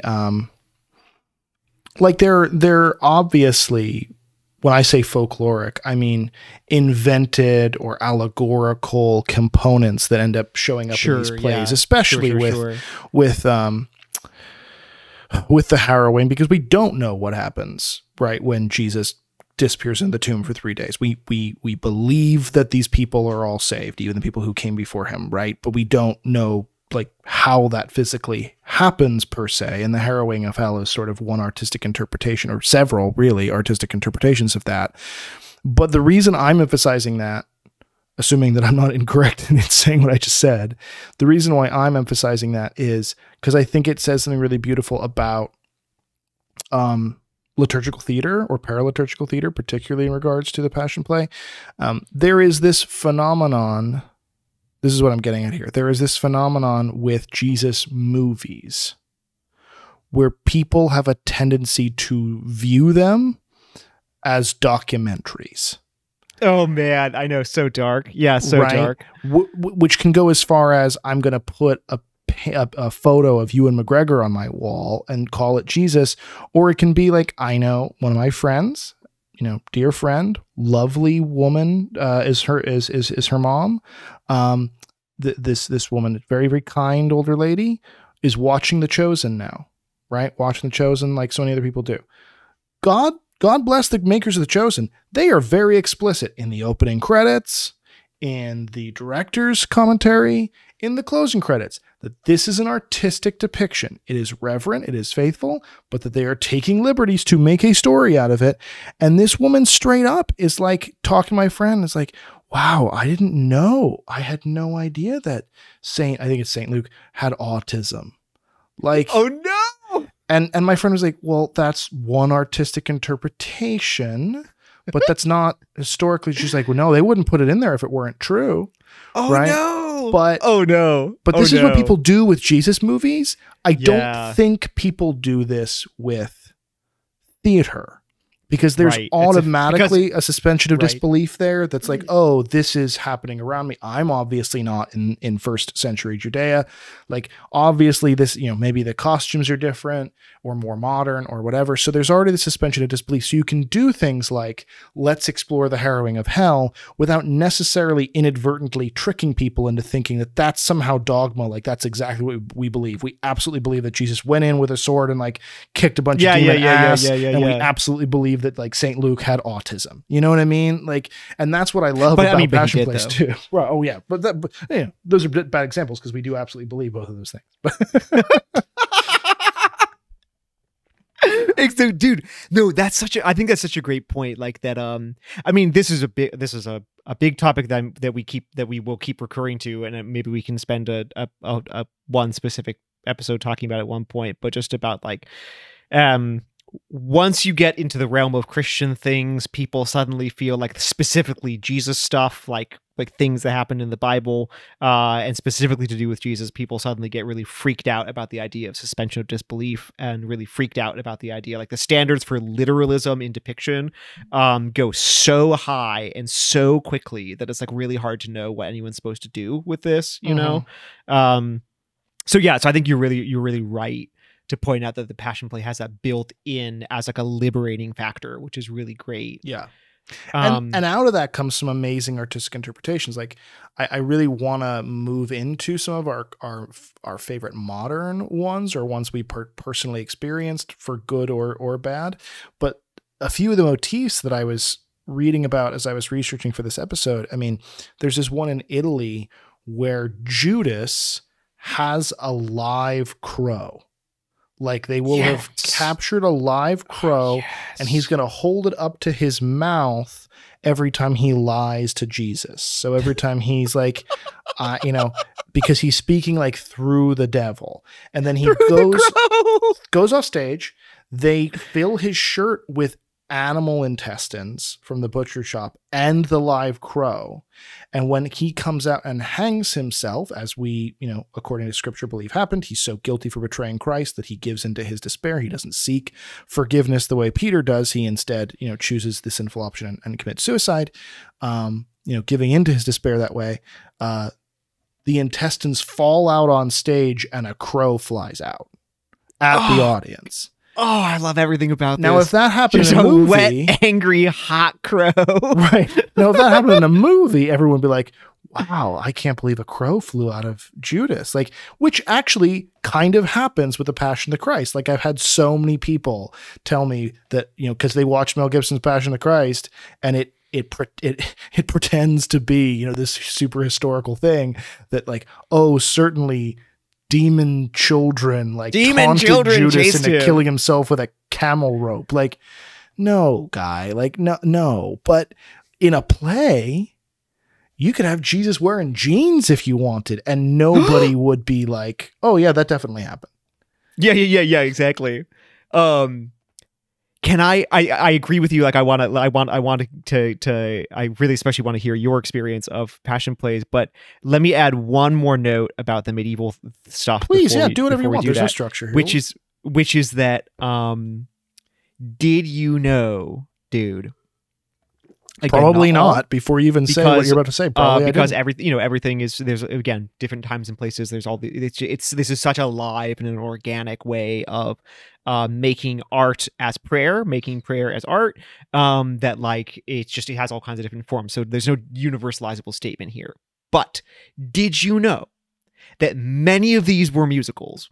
A: like they're obviously, when I say folkloric, I mean invented or allegorical components that end up showing up in these plays, especially with the harrowing, because we don't know what happens right when Jesus disappears in the tomb for 3 days. We believe that these people are all saved, even the people who came before him, right? But we don't know like how that physically happens per se. And the Harrowing of Hell is sort of one artistic interpretation, or several really artistic interpretations of that. But the reason I'm emphasizing that, assuming that I'm not incorrect in saying what I just said, the reason why I'm emphasizing that is because I think it says something really beautiful about liturgical theater or paraliturgical theater, particularly in regards to the Passion Play. There is this phenomenon. This is what I'm getting at here. There is this phenomenon with Jesus movies where people have a tendency to view them as documentaries.
B: Oh man, I know. So dark. Yeah. So dark.
A: Which can go as far as, I'm going to put a photo of Ewan McGregor on my wall and call it Jesus. Or it can be like, I know one of my friends, you know, dear friend, lovely woman, is her mom. This woman, very, very kind older lady, is watching The Chosen now, right? Watching The Chosen like so many other people do. God bless the makers of The Chosen. They are very explicit in the opening credits, in the director's commentary, in the closing credits, that this is an artistic depiction. It is reverent, it is faithful, but that they are taking liberties to make a story out of it. And this woman straight up is like talking to my friend. It's like, wow, I didn't know. I had no idea that I think it's Saint Luke, had autism. Like,
B: oh no.
A: And my friend was like, well, that's one artistic interpretation, but that's not historically. She's like, well, no, they wouldn't put it in there if it weren't true.
B: Oh
A: right?
B: no.
A: But
B: oh no.
A: But this is what people do with Jesus movies. I
B: Yeah.
A: don't think people do this with theater, because there's automatically a suspension of disbelief there. That's like, oh, this is happening around me. I'm obviously not in first century Judea. Like, obviously this, you know, maybe the costumes are different or more modern or whatever. So there's already the suspension of disbelief. So you can do things like, let's explore the harrowing of hell without necessarily inadvertently tricking people into thinking that that's somehow dogma. Like, that's exactly what we believe. We absolutely believe that Jesus went in with a sword and like kicked a bunch of demon ass. And we absolutely believe that like Saint Luke had autism. You know what I mean? Like, and that's what I love about Passion Plays too. Well, oh yeah, but you know, those are bad examples because we do absolutely believe both of those things.
B: So, dude, no, I think that's such a great point. Like that. I mean, this is a big topic that we will keep recurring to, and maybe we can spend a one specific episode talking about at one point. But just about like, once you get into the realm of Christian things, people suddenly feel like specifically Jesus stuff, like things that happened in the Bible, and specifically to do with Jesus, people suddenly get really freaked out about the idea of suspension of disbelief, and really freaked out about the idea, like the standards for literalism in depiction go so high and so quickly that it's like really hard to know what anyone's supposed to do with this, you know? So I think you're really right to point out that the Passion Play has that built in as like a liberating factor, which is really great.
A: Yeah. And out of that comes some amazing artistic interpretations. Like I really want to move into some of our favorite modern ones, or ones we personally experienced for good or bad. But a few of the motifs that I was reading about as I was researching for this episode, I mean, there's this one in Italy where Judas has a live crow. Like they will have captured a live crow, and he's going to hold it up to his mouth every time he lies to Jesus. So every time he's like, because he's speaking like through the devil, and then he goes off stage. They fill his shirt with animal intestines from the butcher shop and the live crow. And when he comes out and hangs himself, as we, according to scripture, believe happened, he's so guilty for betraying Christ that he gives into his despair. He doesn't seek forgiveness the way Peter does. He instead, chooses the sinful option and commits suicide, giving into his despair that way. The intestines fall out on stage and a crow flies out at the audience.
B: Oh, I love everything about this.
A: Now, if that happened
B: Just
A: in a movie,
B: wet, angry, hot crow.
A: Right. Now, if that happened in a movie, everyone would be like, wow, I can't believe a crow flew out of Judas. Like, which actually kind of happens with the Passion of the Christ. Like, I've had so many people tell me that, because they watched Mel Gibson's Passion of the Christ, and it pretends to be, this super historical thing that, like, oh, certainly demon children taunted Judas into killing himself with a camel rope. Like, no, guy, like, no. But in a play, you could have Jesus wearing jeans if you wanted, and nobody would be like, oh yeah, that definitely happened.
B: Yeah, exactly. Can I agree with you. Like I really especially want to hear your experience of Passion plays, but let me add one more note about the medieval stuff.
A: Please, do whatever you want. There's no structure here.
B: Which is that, did you know, dude? Again,
A: probably not. Before you even say what you're about to say, probably
B: because everything is, there's again different times and places. There's all this is such a live and an organic way of making art as prayer, making prayer as art. That like it has all kinds of different forms. So there's no universalizable statement here. But did you know that many of these were musicals?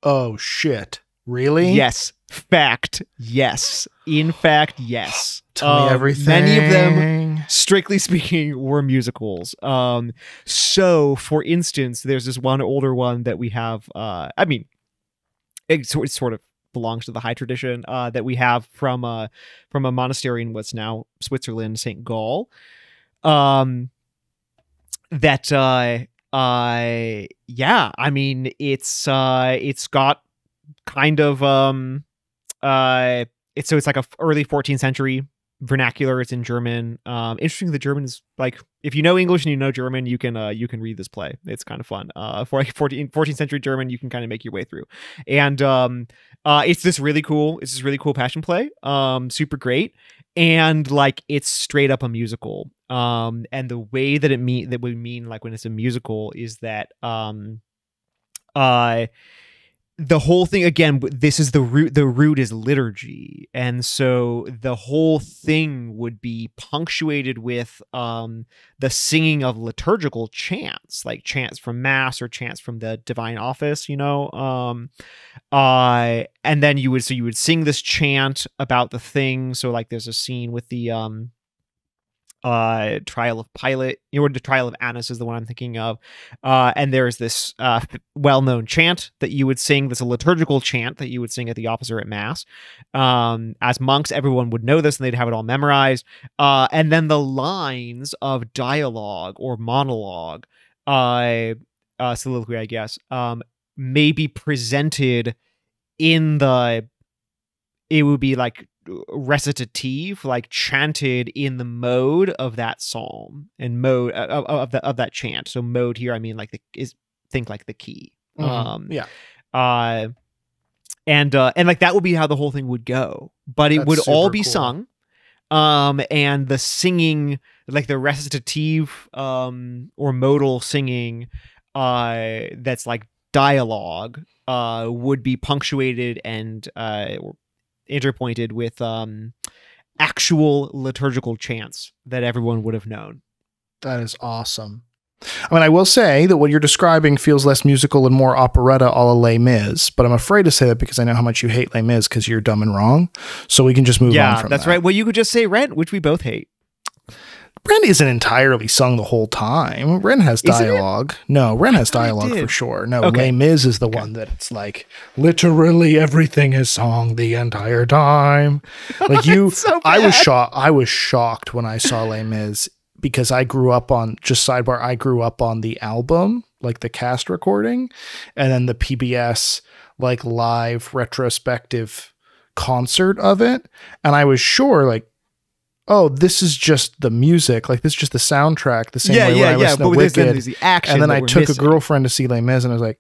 A: Oh shit! Really?
B: Yes. Fact. Yes. In fact, yes.
A: Tell me everything.
B: Many of them, strictly speaking, were musicals. So, for instance, there's this one older one that we have. It sort of belongs to the high tradition that we have from a monastery in what's now Switzerland, St. Gall. It's got kind of it's like a early 14th century vernacular. It's in German. Interesting. The German is like, if you know English and you know German, you can read this play. It's kind of fun. For like 14th century German, you can kind of make your way through. And it's this really cool Passion play. Super great. And like it's straight up a musical. And the way that we mean like when it's a musical is that the whole thing, again, this is the root is liturgy. And so the whole thing would be punctuated with the singing of liturgical chants, like chants from Mass or chants from the divine office, and then you would sing this chant about the thing. So like there's a scene with the trial of Pilate, or the trial of Annas is the one I'm thinking of, and there's this well-known chant that you would sing. That's a liturgical chant that you would sing at the office or at Mass. As monks, everyone would know this and they'd have it all memorized. And then the lines of dialogue or monologue, soliloquy, I guess, may be presented in the it would be like recitative, like chanted in the mode of that psalm and mode of that chant. So mode here, I mean, like think like the key.
A: Yeah.
B: And like that would be how the whole thing would go, but it would all be sung. And the singing, like the recitative or modal singing that's like dialogue would be punctuated and interpointed with actual liturgical chants that everyone would have known.
A: That is awesome. I mean, I will say that what you're describing feels less musical and more operetta a la Les Mis, but I'm afraid to say that because I know how much you hate Les Mis because you're dumb and wrong. So we can just move on from that.
B: Yeah, that's right. Well, you could just say Rent, which we both hate.
A: Rent isn't entirely sung the whole time. Rent has dialogue. No, Rent has dialogue for sure. No, okay. Les Mis is the one that it's like literally everything is sung the entire time. Like you, so I was shocked when I saw Les Mis because I grew up on I grew up on the album, like the cast recording, and then the PBS like live retrospective concert of it, and I was sure like, oh, this is just the music. Like, this is just the soundtrack. The same way when I listened to Wicked.
B: There's the action
A: and then I took a girlfriend to see Les Mis, and I was like,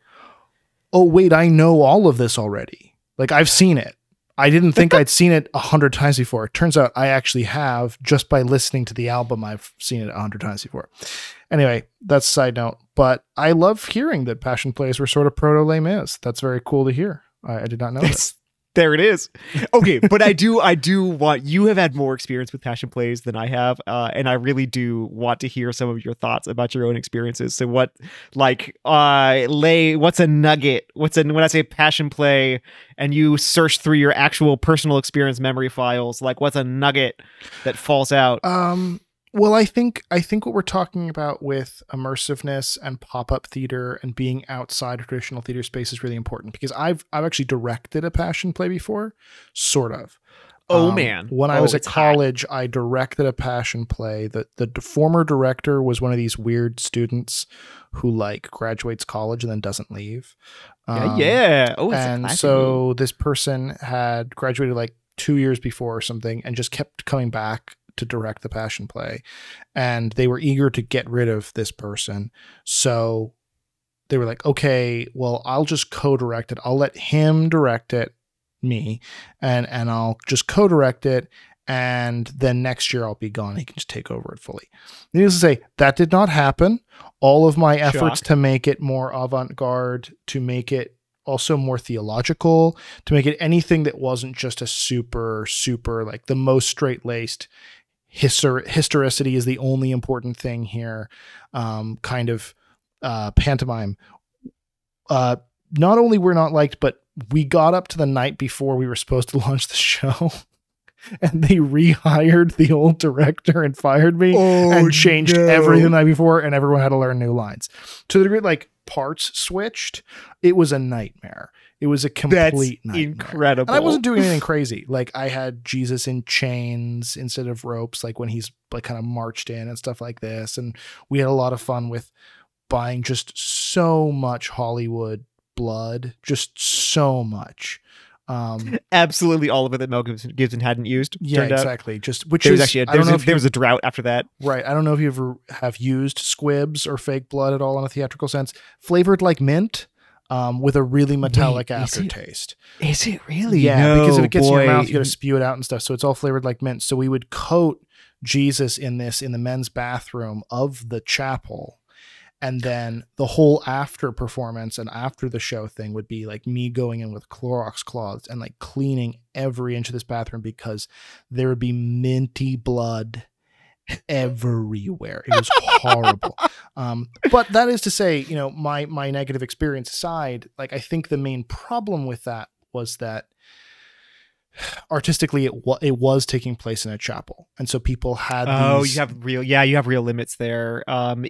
A: oh, wait, I know all of this already. Like, I've seen it. I didn't think I'd seen it 100 times before. It turns out I actually have. Just by listening to the album, I've seen it 100 times before. Anyway, that's a side note. But I love hearing that Passion plays were sort of proto-Les Mis. That's very cool to hear. I did not know this.
B: There it is. Okay, but I do want, you have had more experience with Passion plays than I have, and I really do want to hear some of your thoughts about your own experiences. So what, like, what's a nugget? When I say Passion play and you search through your actual personal experience memory files, like what's a nugget that falls out?
A: Well, I think what we're talking about with immersiveness and pop-up theater and being outside of traditional theater space is really important because I've actually directed a Passion play before, sort of.
B: Oh man!
A: When I was at college, I directed a Passion play. The former director was one of these weird students who like graduates college and then doesn't leave.
B: Yeah. Oh,
A: and so this person had graduated like 2 years before or something and just kept coming back to direct the Passion play, and they were eager to get rid of this person. So they were like, okay, well, I'll just co-direct it. I'll let him direct it, me, and I'll just co-direct it. And then next year I'll be gone. He can just take over it fully. Needless to say, that did not happen. All of my efforts to make it more avant-garde, to make it also more theological, to make it anything that wasn't just a super like the most straight-laced historicity is the only important thing here, kind of pantomime. Not only were not liked, but we got up to the night before we were supposed to launch the show and they rehired the old director and fired me and changed everything the night before, and everyone had to learn new lines. To the degree like parts switched, it was a nightmare. It was a complete nightmare.
B: Incredible.
A: And I wasn't doing anything crazy. Like I had Jesus in chains instead of ropes, like when he's like kind of marched in and stuff like this. And we had a lot of fun with buying just so much Hollywood blood, just so much.
B: Absolutely all of it that Mel Gibson hadn't used.
A: Yeah, exactly. Just which
B: there
A: is
B: was actually there was a drought after that.
A: Right. I don't know if you ever have used squibs or fake blood at all in a theatrical sense. Flavored like mint, with a really metallic aftertaste.
B: Is it really?
A: Yeah, because if it gets in your mouth, you got to spew it out and stuff. So it's all flavored like mint. So we would coat Jesus in this in the men's bathroom of the chapel. And then the whole after performance and after the show thing would be like me going in with Clorox cloths and like cleaning every inch of this bathroom because there would be minty blood everywhere. It was horrible. But that is to say, you know, my negative experience aside, like I think the main problem with that was that artistically it was taking place in a chapel, and so people had
B: you have real limits there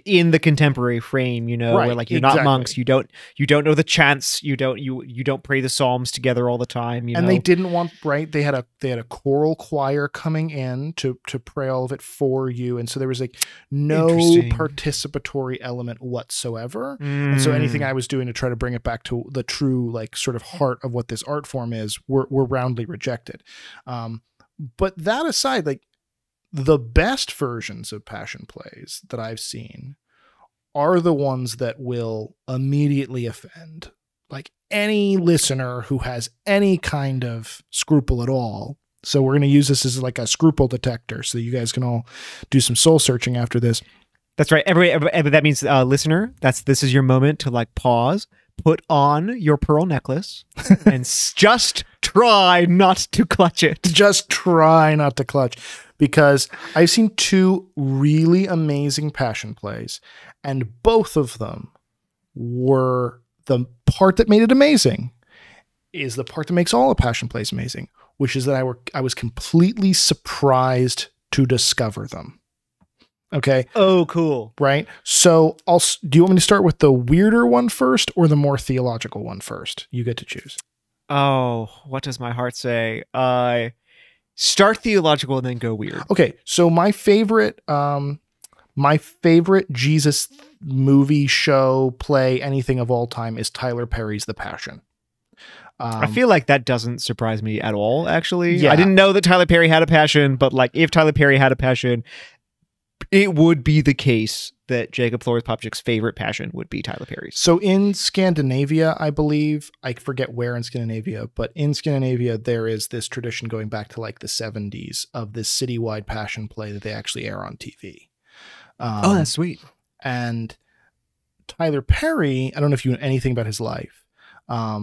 B: in the contemporary frame, you know, right, where like you're not monks, you don't know the chants, you don't pray the psalms together all the time, you
A: and
B: know?
A: They didn't want, right, they had a choral choir coming in to pray all of it for you, and so there was like no participatory element whatsoever. And so anything I was doing to try to bring it back to the true like sort of heart of what this art form is were roundly rejected. rejected. But that aside, like the best versions of passion plays that I've seen are the ones that will immediately offend like any listener who has any kind of scruple at all. So we're going to use this as like a scruple detector so that you guys can all do some soul searching after this.
B: That's right. That means, listener, this is your moment to like pause, put on your pearl necklace, and just try not to clutch it.
A: Just try not to clutch, because I've seen two really amazing passion plays, and both of them were the part that made it amazing is the part that makes all the passion plays amazing, which is that I was completely surprised to discover them. Okay.
B: Oh, cool.
A: Right. So do you want me to start with the weirder one first or the more theological one first? You get to choose.
B: Oh, what does my heart say? Start theological and then go weird.
A: Okay. So my favorite Jesus movie, show, play, anything of all time is Tyler Perry's The Passion.
B: I feel like that doesn't surprise me at all, actually.
A: Yeah.
B: I didn't know that Tyler Perry had a passion, but like if Tyler Perry had a passion, it would be the case that Jacob Flores-Popchik's favorite passion would be Tyler Perry's.
A: So in Scandinavia, I believe, I forget where in Scandinavia, but in Scandinavia, there is this tradition going back to like the 70s of this citywide passion play that they actually air on TV.
B: Oh, that's sweet.
A: And Tyler Perry, I don't know if you know anything about his life.
B: I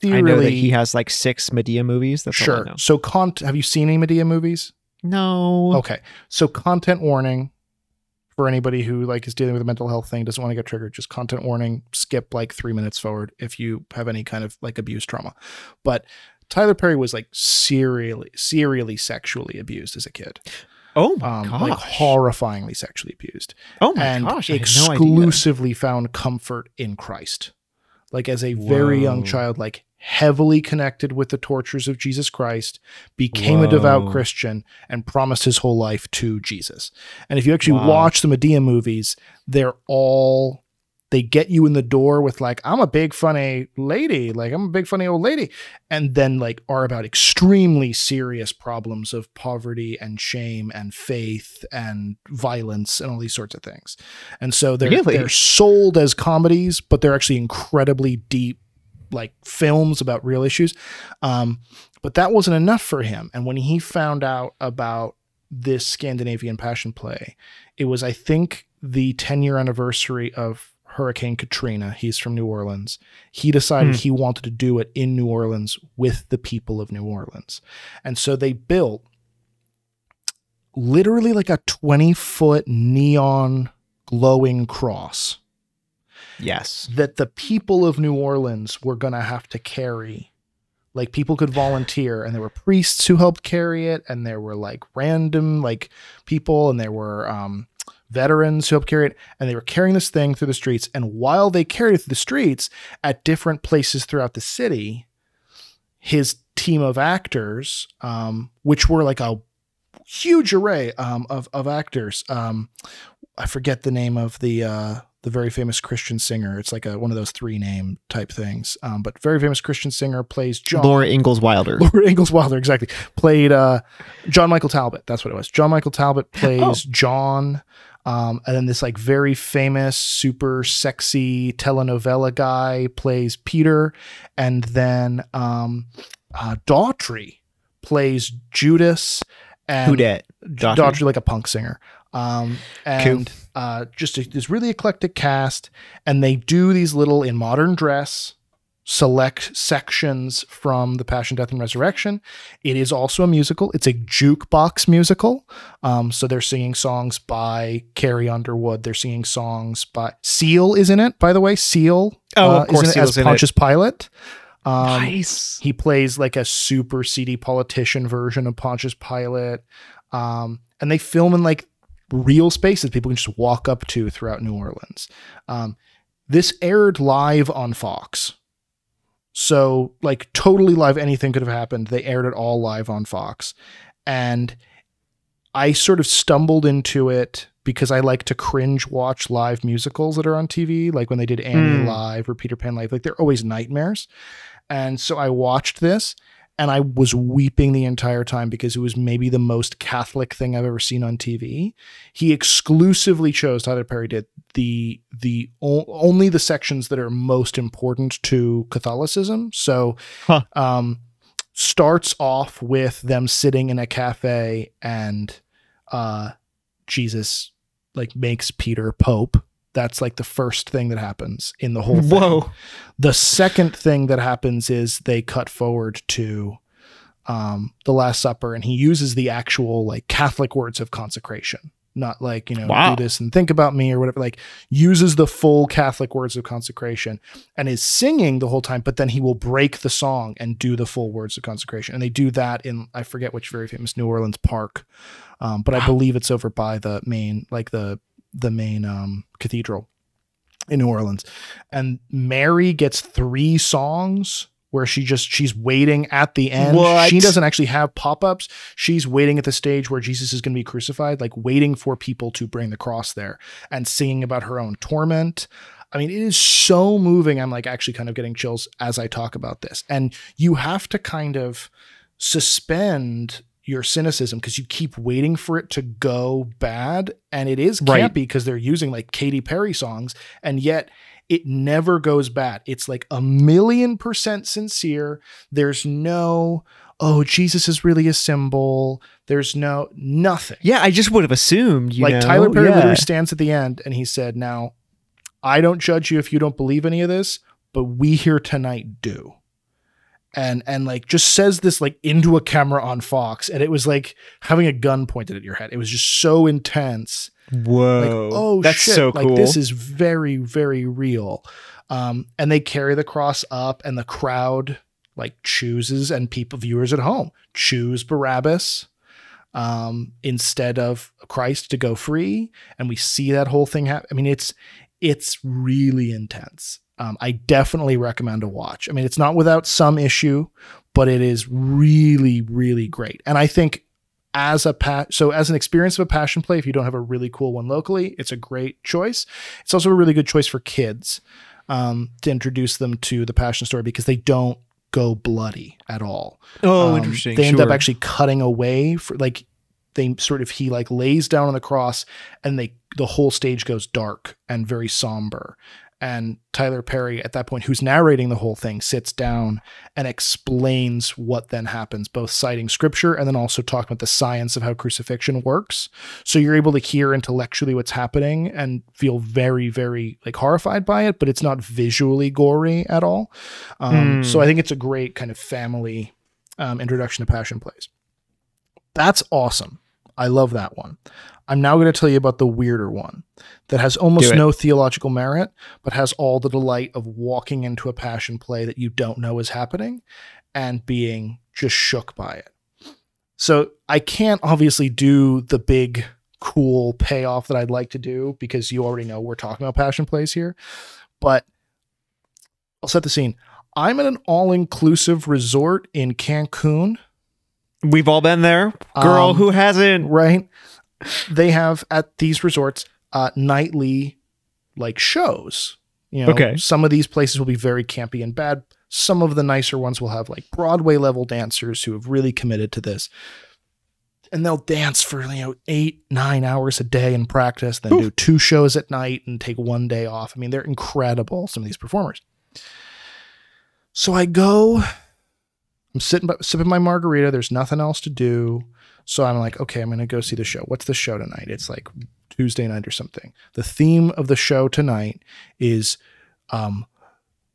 B: know that he has like 6 Medea movies. That's all I
A: sure.
B: know.
A: So have you seen any Medea movies?
B: No.
A: Okay. So content warning for anybody who like is dealing with a mental health thing, doesn't want to get triggered, just content warning, skip like 3 minutes forward if you have any kind of like abuse trauma. But Tyler Perry was like serially sexually abused as a kid.
B: Oh my gosh.
A: Like horrifyingly sexually abused.
B: Oh my
A: and
B: gosh. I had no
A: exclusively found comfort in Christ. Like as a very young child, like heavily connected with the tortures of Jesus Christ, became a devout Christian, and promised his whole life to Jesus. And if you actually watch the Medea movies, they get you in the door with like, I'm a big funny lady, like I'm a big funny old lady, and then like are about extremely serious problems of poverty and shame and faith and violence and all these sorts of things. And so they're sold as comedies, but they're actually incredibly deep like films about real issues. But that wasn't enough for him. And when he found out about this Scandinavian passion play, it was, I think, the 10-year anniversary of Hurricane Katrina. He's from New Orleans. He decided he wanted to do it in New Orleans with the people of New Orleans. And so they built literally like a 20-foot neon glowing cross.
B: Yes.
A: That the people of New Orleans were going to have to carry. Like people could volunteer, and there were priests who helped carry it, and there were like random like people, and there were veterans who helped carry it, and they were carrying this thing through the streets. And while they carried it through the streets at different places throughout the city, his team of actors, which were like a huge array of actors. I forget the name of the very famous Christian singer. It's like one of those 3-name type things. But very famous Christian singer plays John.
B: Laura Ingalls Wilder.
A: Laura Ingalls Wilder, exactly. Played John Michael Talbot. That's what it was. John Michael Talbot plays John. And then this like very famous, super sexy telenovela guy plays Peter. And then Daughtry plays Judas. And
B: Whodat?
A: Daughtry, like a punk singer. Just this really eclectic cast, and they do these little, in modern dress, select sections from The Passion, Death, and Resurrection. It is also a musical. It's a jukebox musical. So they're singing songs by Carrie Underwood. They're singing songs by Seal is in it, by the way. Seal
B: of course,
A: is in it as Pontius Pilate.
B: Nice.
A: He plays like a super seedy politician version of Pontius Pilate. And they film in like real spaces people can just walk up to throughout New Orleans. This aired live on Fox. So like totally live, anything could have happened. They aired it all live on Fox. And I sort of stumbled into it because I like to cringe watch live musicals that are on TV. Like when they did Annie live or Peter Pan live, like they're always nightmares. And so I watched this, and I was weeping the entire time because it was maybe the most Catholic thing I've ever seen on TV. He exclusively chose, Tyler Perry did, only the sections that are most important to Catholicism. So starts off with them sitting in a cafe and Jesus like makes Peter Pope. That's like the first thing that happens in the whole thing.
B: Whoa.
A: The second thing that happens is they cut forward to the Last Supper, and he uses the actual like Catholic words of consecration, not like, do this and think about me or whatever, like uses the full Catholic words of consecration and is singing the whole time, but then he will break the song and do the full words of consecration. And they do that in, I forget which very famous New Orleans park. But I believe it's over by the main, like the main cathedral in New Orleans. And Mary gets 3 songs where she's waiting at the end.
B: What?
A: She doesn't actually have pop-ups. She's waiting at the stage where Jesus is going to be crucified, like waiting for people to bring the cross there and singing about her own torment. I mean, it is so moving. I'm like actually kind of getting chills as I talk about this. And you have to kind of suspend your cynicism because you keep waiting for it to go bad. And it is campy because they're using like Katy Perry songs, and yet it never goes bad. It's like 1,000,000% sincere. There's no, oh, Jesus is really a symbol. There's nothing.
B: Yeah, I just would have assumed,
A: Tyler Perry literally stands at the end and he said, now, I don't judge you if you don't believe any of this, but we here tonight do. And like just says this like into a camera on Fox, and it was like having a gun pointed at your head. It was just so intense.
B: Whoa.
A: Like, oh,
B: that's
A: shit.
B: so cool.
A: Like this is very, very real. And they carry the cross up, and the crowd like chooses, and viewers at home choose Barabbas instead of Christ to go free. And we see that whole thing happen. I mean, it's really intense. I definitely recommend a watch. I mean, it's not without some issue, but it is really, really great. And I think as an experience of a passion play, if you don't have a really cool one locally, it's a great choice. It's also a really good choice for kids to introduce them to the Passion story because they don't go bloody at all.
B: Oh, interesting.
A: They end up actually cutting away for like he like lays down on the cross, and the whole stage goes dark and very somber. And Tyler Perry, at that point, who's narrating the whole thing, sits down and explains what then happens, both citing scripture and then also talking about the science of how crucifixion works. So you're able to hear intellectually what's happening and feel very, very like horrified by it, but it's not visually gory at all. So I think it's a great kind of family introduction to passion plays. That's awesome. I love that one. I'm now going to tell you about the weirder one that has almost no theological merit, but has all the delight of walking into a passion play that you don't know is happening and being just shook by it. So I can't obviously do the big, cool payoff that I'd like to do because you already know we're talking about passion plays here, but I'll set the scene. I'm at an all-inclusive resort in Cancun.
B: We've all been there. Girl, who hasn't?
A: Right. They have at these resorts nightly like shows. Some of these places will be very campy and bad. Some of the nicer ones will have like Broadway level dancers who have really committed to this. And they'll dance for 8-9 hours a day in practice, then do 2 shows at night and take 1 day off. I mean, they're incredible, some of these performers. So I go, I'm sipping my margarita. There's nothing else to do. So I'm like, okay, I'm going to go see the show. What's the show tonight? It's like Tuesday night or something. The theme of the show tonight is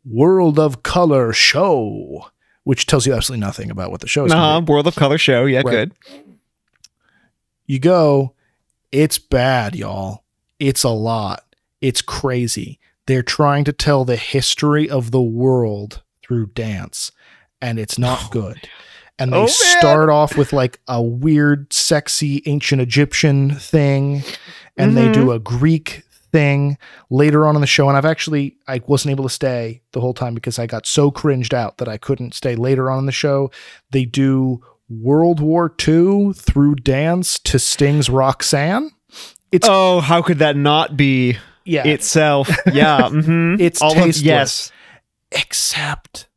A: World of Color Show, which tells you absolutely nothing about what the show is.
B: World of Color Show. Yeah, right. Good.
A: You go, it's bad, y'all. It's a lot. It's crazy. They're trying to tell the history of the world through dance, and it's not good. And they start off with like a weird, sexy, ancient Egyptian thing. And they do a Greek thing later on in the show. And I wasn't able to stay the whole time because I got so cringed out that I couldn't stay later on in the show. They do World War II through dance to Sting's Roxanne.
B: How could that not be itself? Yeah.
A: It's tasteless.
B: Yes.
A: Except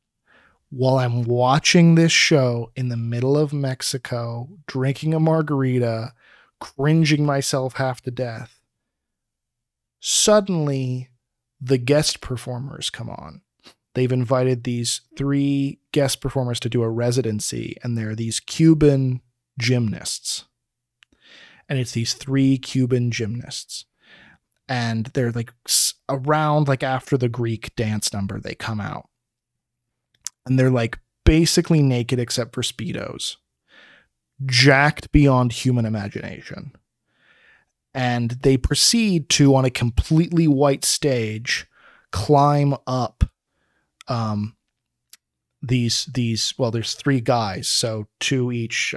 A: while I'm watching this show in the middle of Mexico, drinking a margarita, cringing myself half to death, suddenly the guest performers come on. They've invited these 3 guest performers to do a residency, and they're these Cuban gymnasts. And it's these 3 Cuban gymnasts. And they're like around like after the Greek dance number, they come out. And they're like basically naked except for Speedos. Jacked beyond human imagination. And they proceed to, on a completely white stage, climb up there's 3 guys, so 2 each,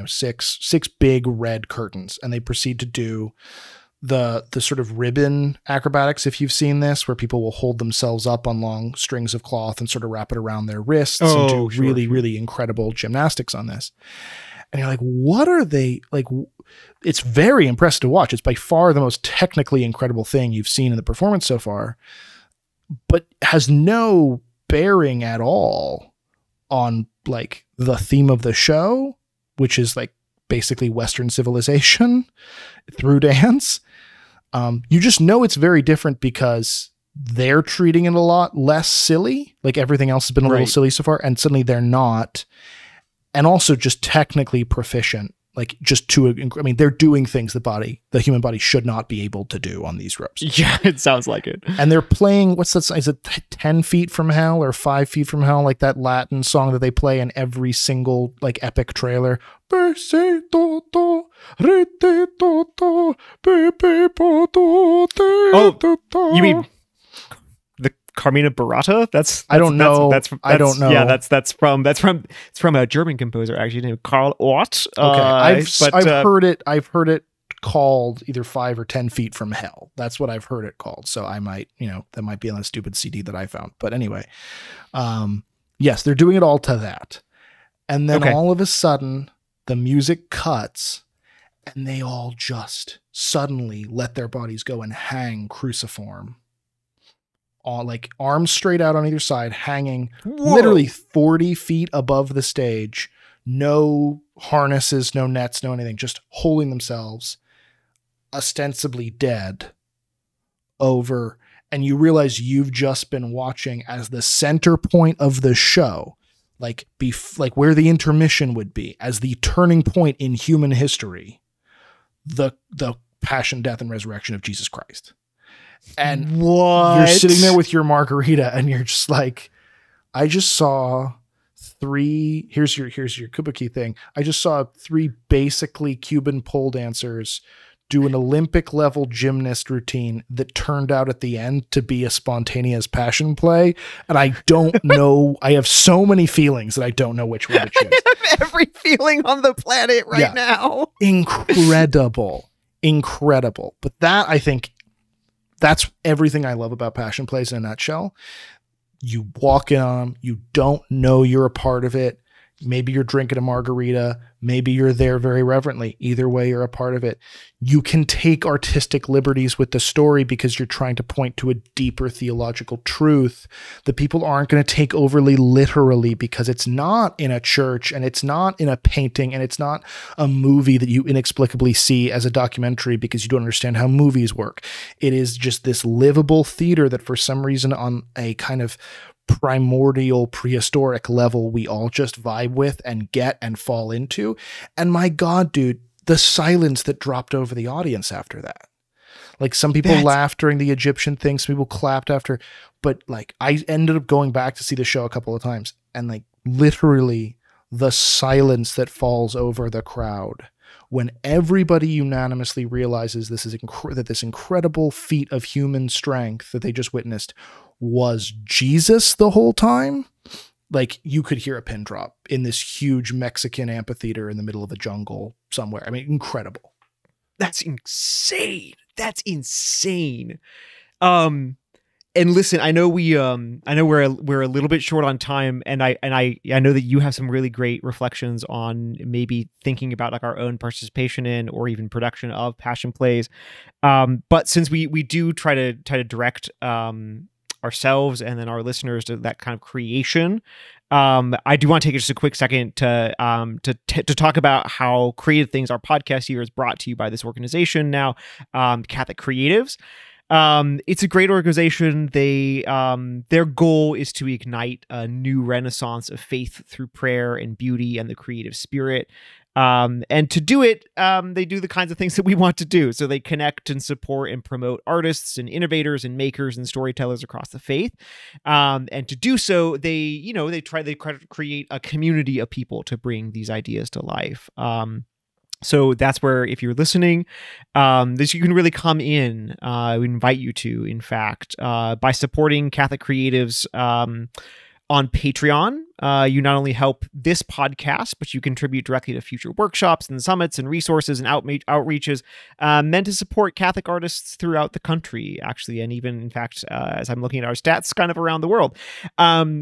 A: 6 big red curtains, and they proceed to do the sort of ribbon acrobatics, if you've seen this, where people will hold themselves up on long strings of cloth and sort of wrap it around their wrists and do really incredible gymnastics on this. And you're like, what are they like? It's very impressive to watch. It's by far the most technically incredible thing you've seen in the performance so far, but has no bearing at all on like the theme of the show, which is like basically Western civilization through dance. You just know it's very different because they're treating it a lot less silly. Like everything else has been a little silly so far, and suddenly they're not. And also just technically proficient. Like they're doing things the human body should not be able to do on these ropes.
B: Yeah, it sounds like it.
A: And they're playing, what's that song? Is it 10 Feet from Hell or 5 Feet from Hell? Like that Latin song that they play in every single like epic trailer. Oh,
B: you mean the Carmina Burrata?
A: I don't know. I don't know.
B: Yeah, it's from a German composer actually named Karl Orff.
A: Okay, I've heard it called either 5 or 10 Feet from Hell. That's what I've heard it called. So I might, that might be on a stupid CD that I found. But anyway, yes, they're doing it all to that, and then all of a sudden the music cuts, and they all just suddenly let their bodies go and hang cruciform. Like arms straight out on either side, hanging literally 40 feet above the stage. No harnesses, no nets, no anything, just holding themselves, ostensibly dead, over. And you realize you've just been watching as the center point of the show, like where the intermission would be, as the turning point in human history, the passion, death, and resurrection of Jesus Christ. And you're sitting there with your margarita and you're just like, I just saw 3, here's your Kabuki thing. I just saw 3 basically Cuban pole dancers do an Olympic level gymnast routine that turned out at the end to be a spontaneous passion play. And I don't know. I have so many feelings that I don't know which one to choose.
B: I have every feeling on the planet now.
A: Incredible. But that, I think, that's everything I love about passion plays in a nutshell. You walk in on them, you don't know you're a part of it. Maybe you're drinking a margarita. Maybe you're there very reverently. Either way, you're a part of it. You can take artistic liberties with the story because you're trying to point to a deeper theological truth that people aren't going to take overly literally, because it's not in a church and it's not in a painting and it's not a movie that you inexplicably see as a documentary because you don't understand how movies work. It is just this livable theater that for some reason on a kind of primordial prehistoric level we all just vibe with and get and fall into. And my God, dude, the silence that dropped over the audience after that. Like some people laughed during the Egyptian thing, some people clapped after, but like I ended up going back to see the show a couple of times, and like literally the silence that falls over the crowd when everybody unanimously realizes this is that this incredible feat of human strength that they just witnessed was Jesus the whole time. Like you could hear a pin drop in this huge Mexican amphitheater in the middle of a jungle somewhere. I mean, incredible.
B: That's insane. And listen, I know we're a little bit short on time, and I know that you have some really great reflections on maybe thinking about like our own participation in or even production of passion plays. But since we do try to direct ourselves and then our listeners to that kind of creation, I do want to take just a quick second to talk about how Creative Things, our podcast here, is brought to you by this organization now, Catholic Creatives. It's a great organization. They their goal is to ignite a new renaissance of faith through prayer and beauty and the creative spirit. And to do it, they do the kinds of things that we want to do. So they connect and support and promote artists and innovators and makers and storytellers across the faith. And to do so, they try to create a community of people to bring these ideas to life. So that's where, if you're listening, this you can really come in. We invite you to, in fact, by supporting Catholic Creatives on Patreon. You not only help this podcast, but you contribute directly to future workshops and summits and resources and outreaches meant to support Catholic artists throughout the country, actually, and even, in fact, as I'm looking at our stats, kind of around the world.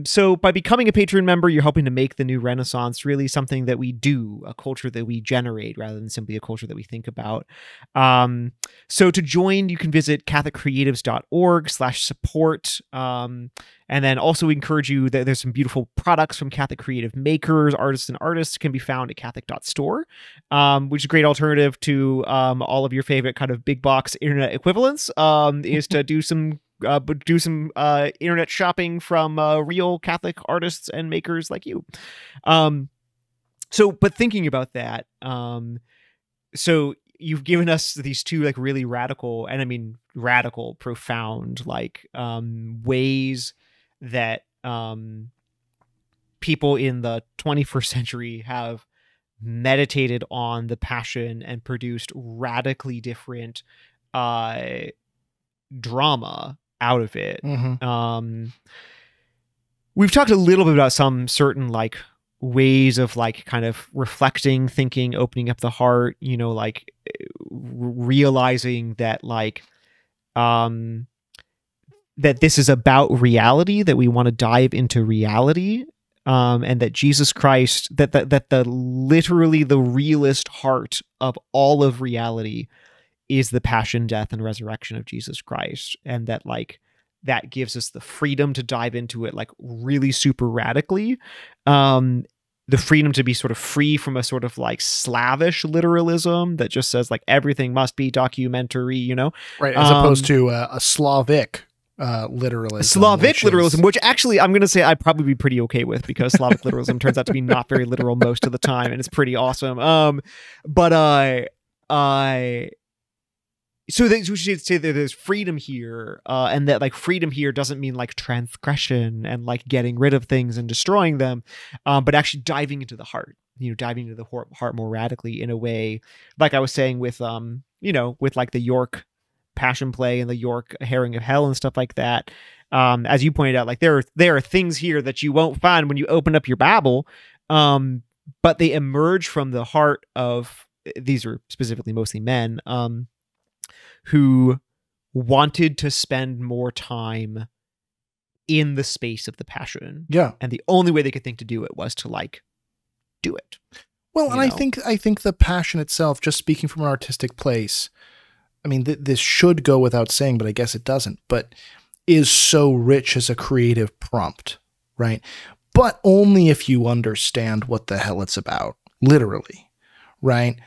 B: So by becoming a Patreon member, you're helping to make the new Renaissance really something that we do, a culture that we generate, rather than simply a culture that we think about. So to join, you can visit catholiccreatives.org/support. And then also we encourage you that there's some beautiful products from Catholic creative makers, artists, and artists can be found at Catholic.store, which is a great alternative to all of your favorite kind of big box internet equivalents, is to do some internet shopping from real Catholic artists and makers like you. But thinking about that, so you've given us these two like really radical, and I mean radical, profound, like ways that people in the 21st century have meditated on the Passion and produced radically different drama out of it. Mm-hmm. We've talked a little bit about some certain like ways of like kind of reflecting, thinking, opening up the heart, like realizing that like that this is about reality, that we want to dive into reality, and that Jesus Christ, that the literally the realist heart of all of reality is the passion, death, and resurrection of Jesus Christ, and that like that gives us the freedom to dive into it like really super radically, the freedom to be sort of free from a sort of like slavish literalism that just says like everything must be documentary,
A: right, as opposed to a Slavic literalism,
B: which actually I'm going to say I'd probably be pretty okay with, because Slavic literalism turns out to be not very literal most of the time, and it's pretty awesome. So we should say that there's freedom here, and that like freedom here doesn't mean like transgression and like getting rid of things and destroying them, but actually diving into the heart, diving into the heart more radically in a way, like I was saying with, with like the York Passion play and the York Harrowing of Hell and stuff like that. As you pointed out, like there are things here that you won't find when you open up your Bible, but they emerge from the heart of, these are specifically mostly men, who wanted to spend more time in the space of the Passion.
A: Yeah.
B: And the only way they could think to do it was to like do it.
A: Well, and I think the Passion itself, just speaking from an artistic place, I mean, this should go without saying, but I guess it doesn't, but is so rich as a creative prompt, right? But only if you understand what the hell it's about, literally, right?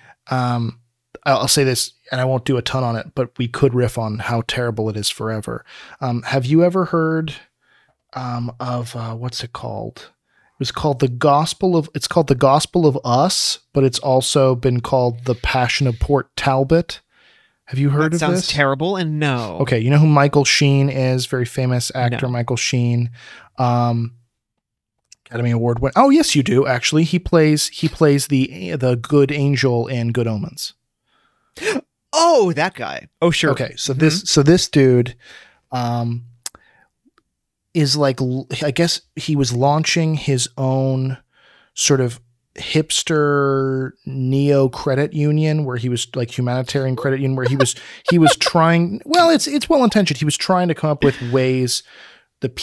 A: I'll say this, and I won't do a ton on it, but we could riff on how terrible it is forever. Have you ever heard of what's it called? It's called the Gospel of Us, but it's also been called the Passion of Port Talbot. Have you heard of this?
B: Sounds terrible, and no.
A: Okay, you know who Michael Sheen is? Very famous actor,
B: No.
A: Michael Sheen. Academy Award winner. Oh, yes, you do. Actually, he plays the good angel in Good Omens.
B: Oh, that guy. Oh, sure.
A: Okay, so this dude, is like, I guess he was launching his own sort of hipster neo credit union, where he was like humanitarian credit union, where he was trying, well, it's well intentioned. He was trying to come up with ways that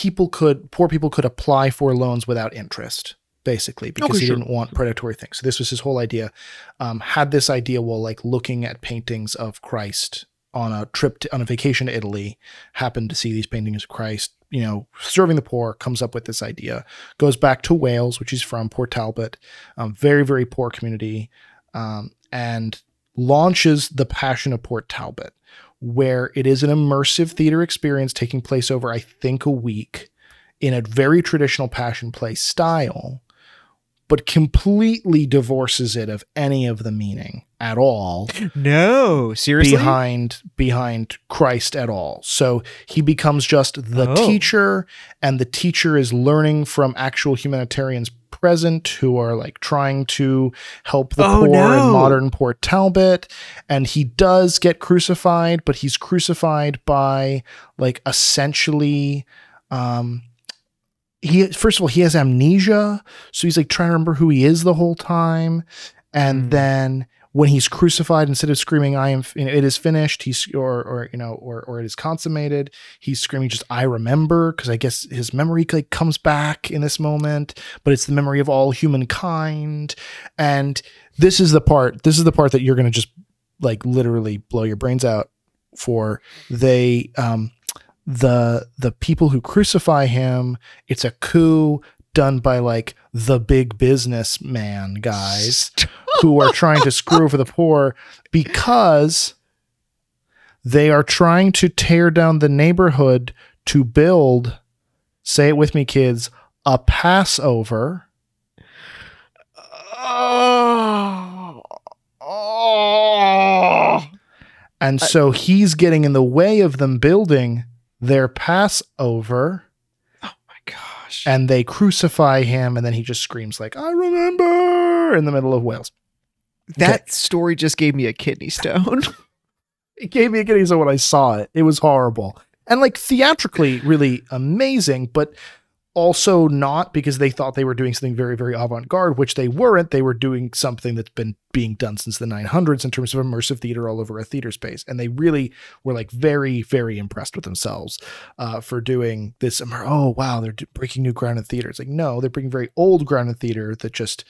A: poor people could apply for loans without interest, basically, because he didn't want predatory things. So this was his whole idea. Had this idea while like looking at paintings of Christ on a vacation to Italy, happened to see these paintings of Christ, serving the poor, comes up with this idea, goes back to Wales, which he's from, Port Talbot, very, very poor community, and launches the Passion of Port Talbot, where it is an immersive theater experience taking place over, I think, a week in a very traditional Passion play style, but completely divorces it of any of the meaning at all.
B: No, seriously?
A: Behind Christ at all. So he becomes just the teacher, and the teacher is learning from actual humanitarians present who are like trying to help the poor in modern Port Talbot. And he does get crucified, but he's crucified by like essentially, first of all, he has amnesia. So he's like trying to remember who he is the whole time. And then when he's crucified, instead of screaming, it is finished, or it is consummated, he's screaming just, I remember, because I guess his memory like comes back in this moment, but it's the memory of all humankind. And this is the part that you're going to just like literally blow your brains out for. The people who crucify him, it's a coup done by like the big businessman guys who are trying to screw over the poor because they are trying to tear down the neighborhood to build, say it with me, kids, a Passover. And so he's getting in the way of them building their Passover.
B: Oh my gosh.
A: And they crucify him, and then he just screams like, I remember, in the middle of Wales.
B: That story just gave me a kidney stone.
A: It gave me a kidney stone when I saw it. It was horrible. And like theatrically really amazing, but also not, because they thought they were doing something very, very avant-garde, which they weren't. They were doing something that's been being done since the 900s in terms of immersive theater all over a theater space. And they really were like very, very impressed with themselves for doing this. Oh, wow, they're breaking new ground in theater. It's like, no, they're breaking very old ground in theater that just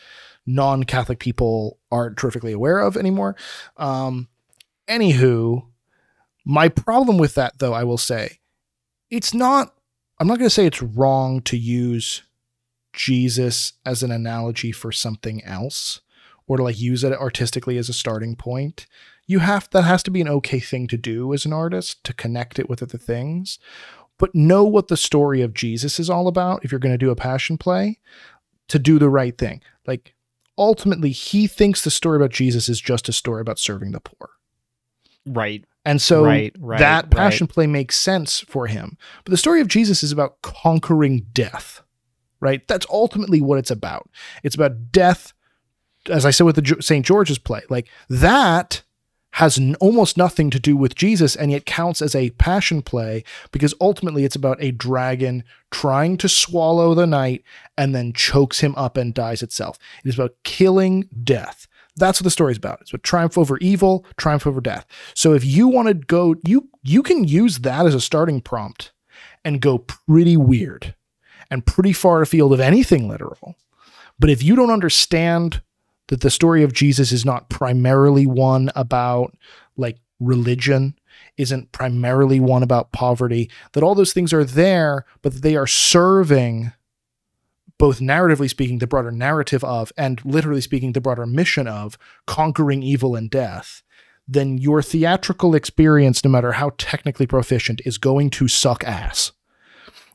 A: non-Catholic people aren't terrifically aware of anymore. Anywho, my problem with that, though, I will say, I'm not going to say it's wrong to use Jesus as an analogy for something else, or to like use it artistically as a starting point. That has to be an okay thing to do as an artist, to connect it with other things, but know what the story of Jesus is all about. If you're going to do a passion play, to do the right thing. Like ultimately he thinks the story about Jesus is just a story about serving the poor.
B: Right.
A: And so that passion play makes sense for him. But the story of Jesus is about conquering death, right? That's ultimately what it's about. It's about death, as I said with the St. George's play. Like that has almost nothing to do with Jesus, and yet counts as a passion play because ultimately it's about a dragon trying to swallow the knight and then chokes him up and dies itself. It is about killing death. That's what the story's about. It's about triumph over evil, triumph over death. So if you want to go, you can use that as a starting prompt and go pretty weird and pretty far afield of anything literal. But if you don't understand that the story of Jesus is not primarily one about like religion, isn't primarily one about poverty, that all those things are there, but that they are serving, both narratively speaking, the broader narrative of, and literally speaking, the broader mission of conquering evil and death, then your theatrical experience, no matter how technically proficient, is going to suck ass.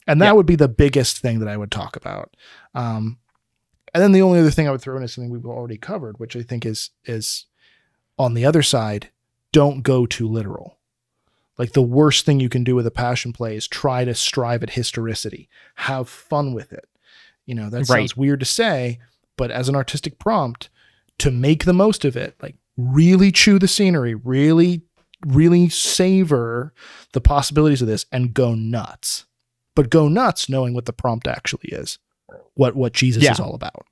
A: And that would be the biggest thing that I would talk about. And then the only other thing I would throw in is something we've already covered, which I think is on the other side, don't go too literal. Like the worst thing you can do with a passion play is try to strive at historicity. Have fun with it. You know, that sounds weird to say, but as an artistic prompt, to make the most of it, like really chew the scenery, really, really savor the possibilities of this and go nuts. But go nuts knowing what the prompt actually is, what Jesus is all about.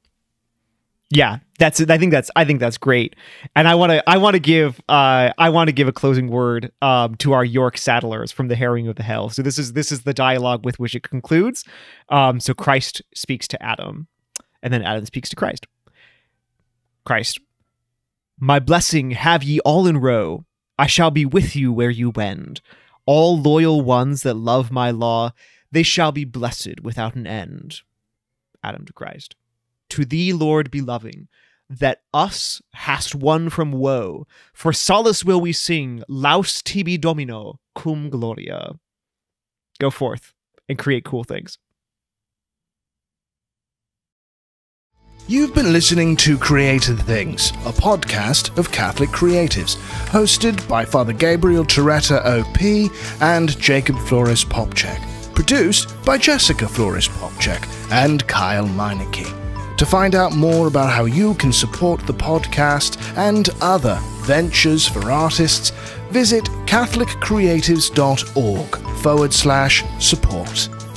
B: Yeah, I think that's great. And I want to give a closing word to our York Saddlers from the Harrowing of Hell. So this is the dialogue with which it concludes. So Christ speaks to Adam, and then Adam speaks to Christ. Christ, my blessing have ye all in row. I shall be with you where you wend. All loyal ones that love my law, they shall be blessed without an end. Adam to Christ. To thee, Lord, be loving, that us hast won from woe. For solace will we sing, Laus tibi Domino, cum gloria. Go forth and create cool things.
A: You've been listening to Creative Things, a podcast of Catholic creatives, hosted by Father Gabriel Torretta OP and Jacob Flores Popczak, produced by Jessica Flores Popczak and Kyle Meineke. To find out more about how you can support the podcast and other ventures for artists, visit catholiccreatives.org/support.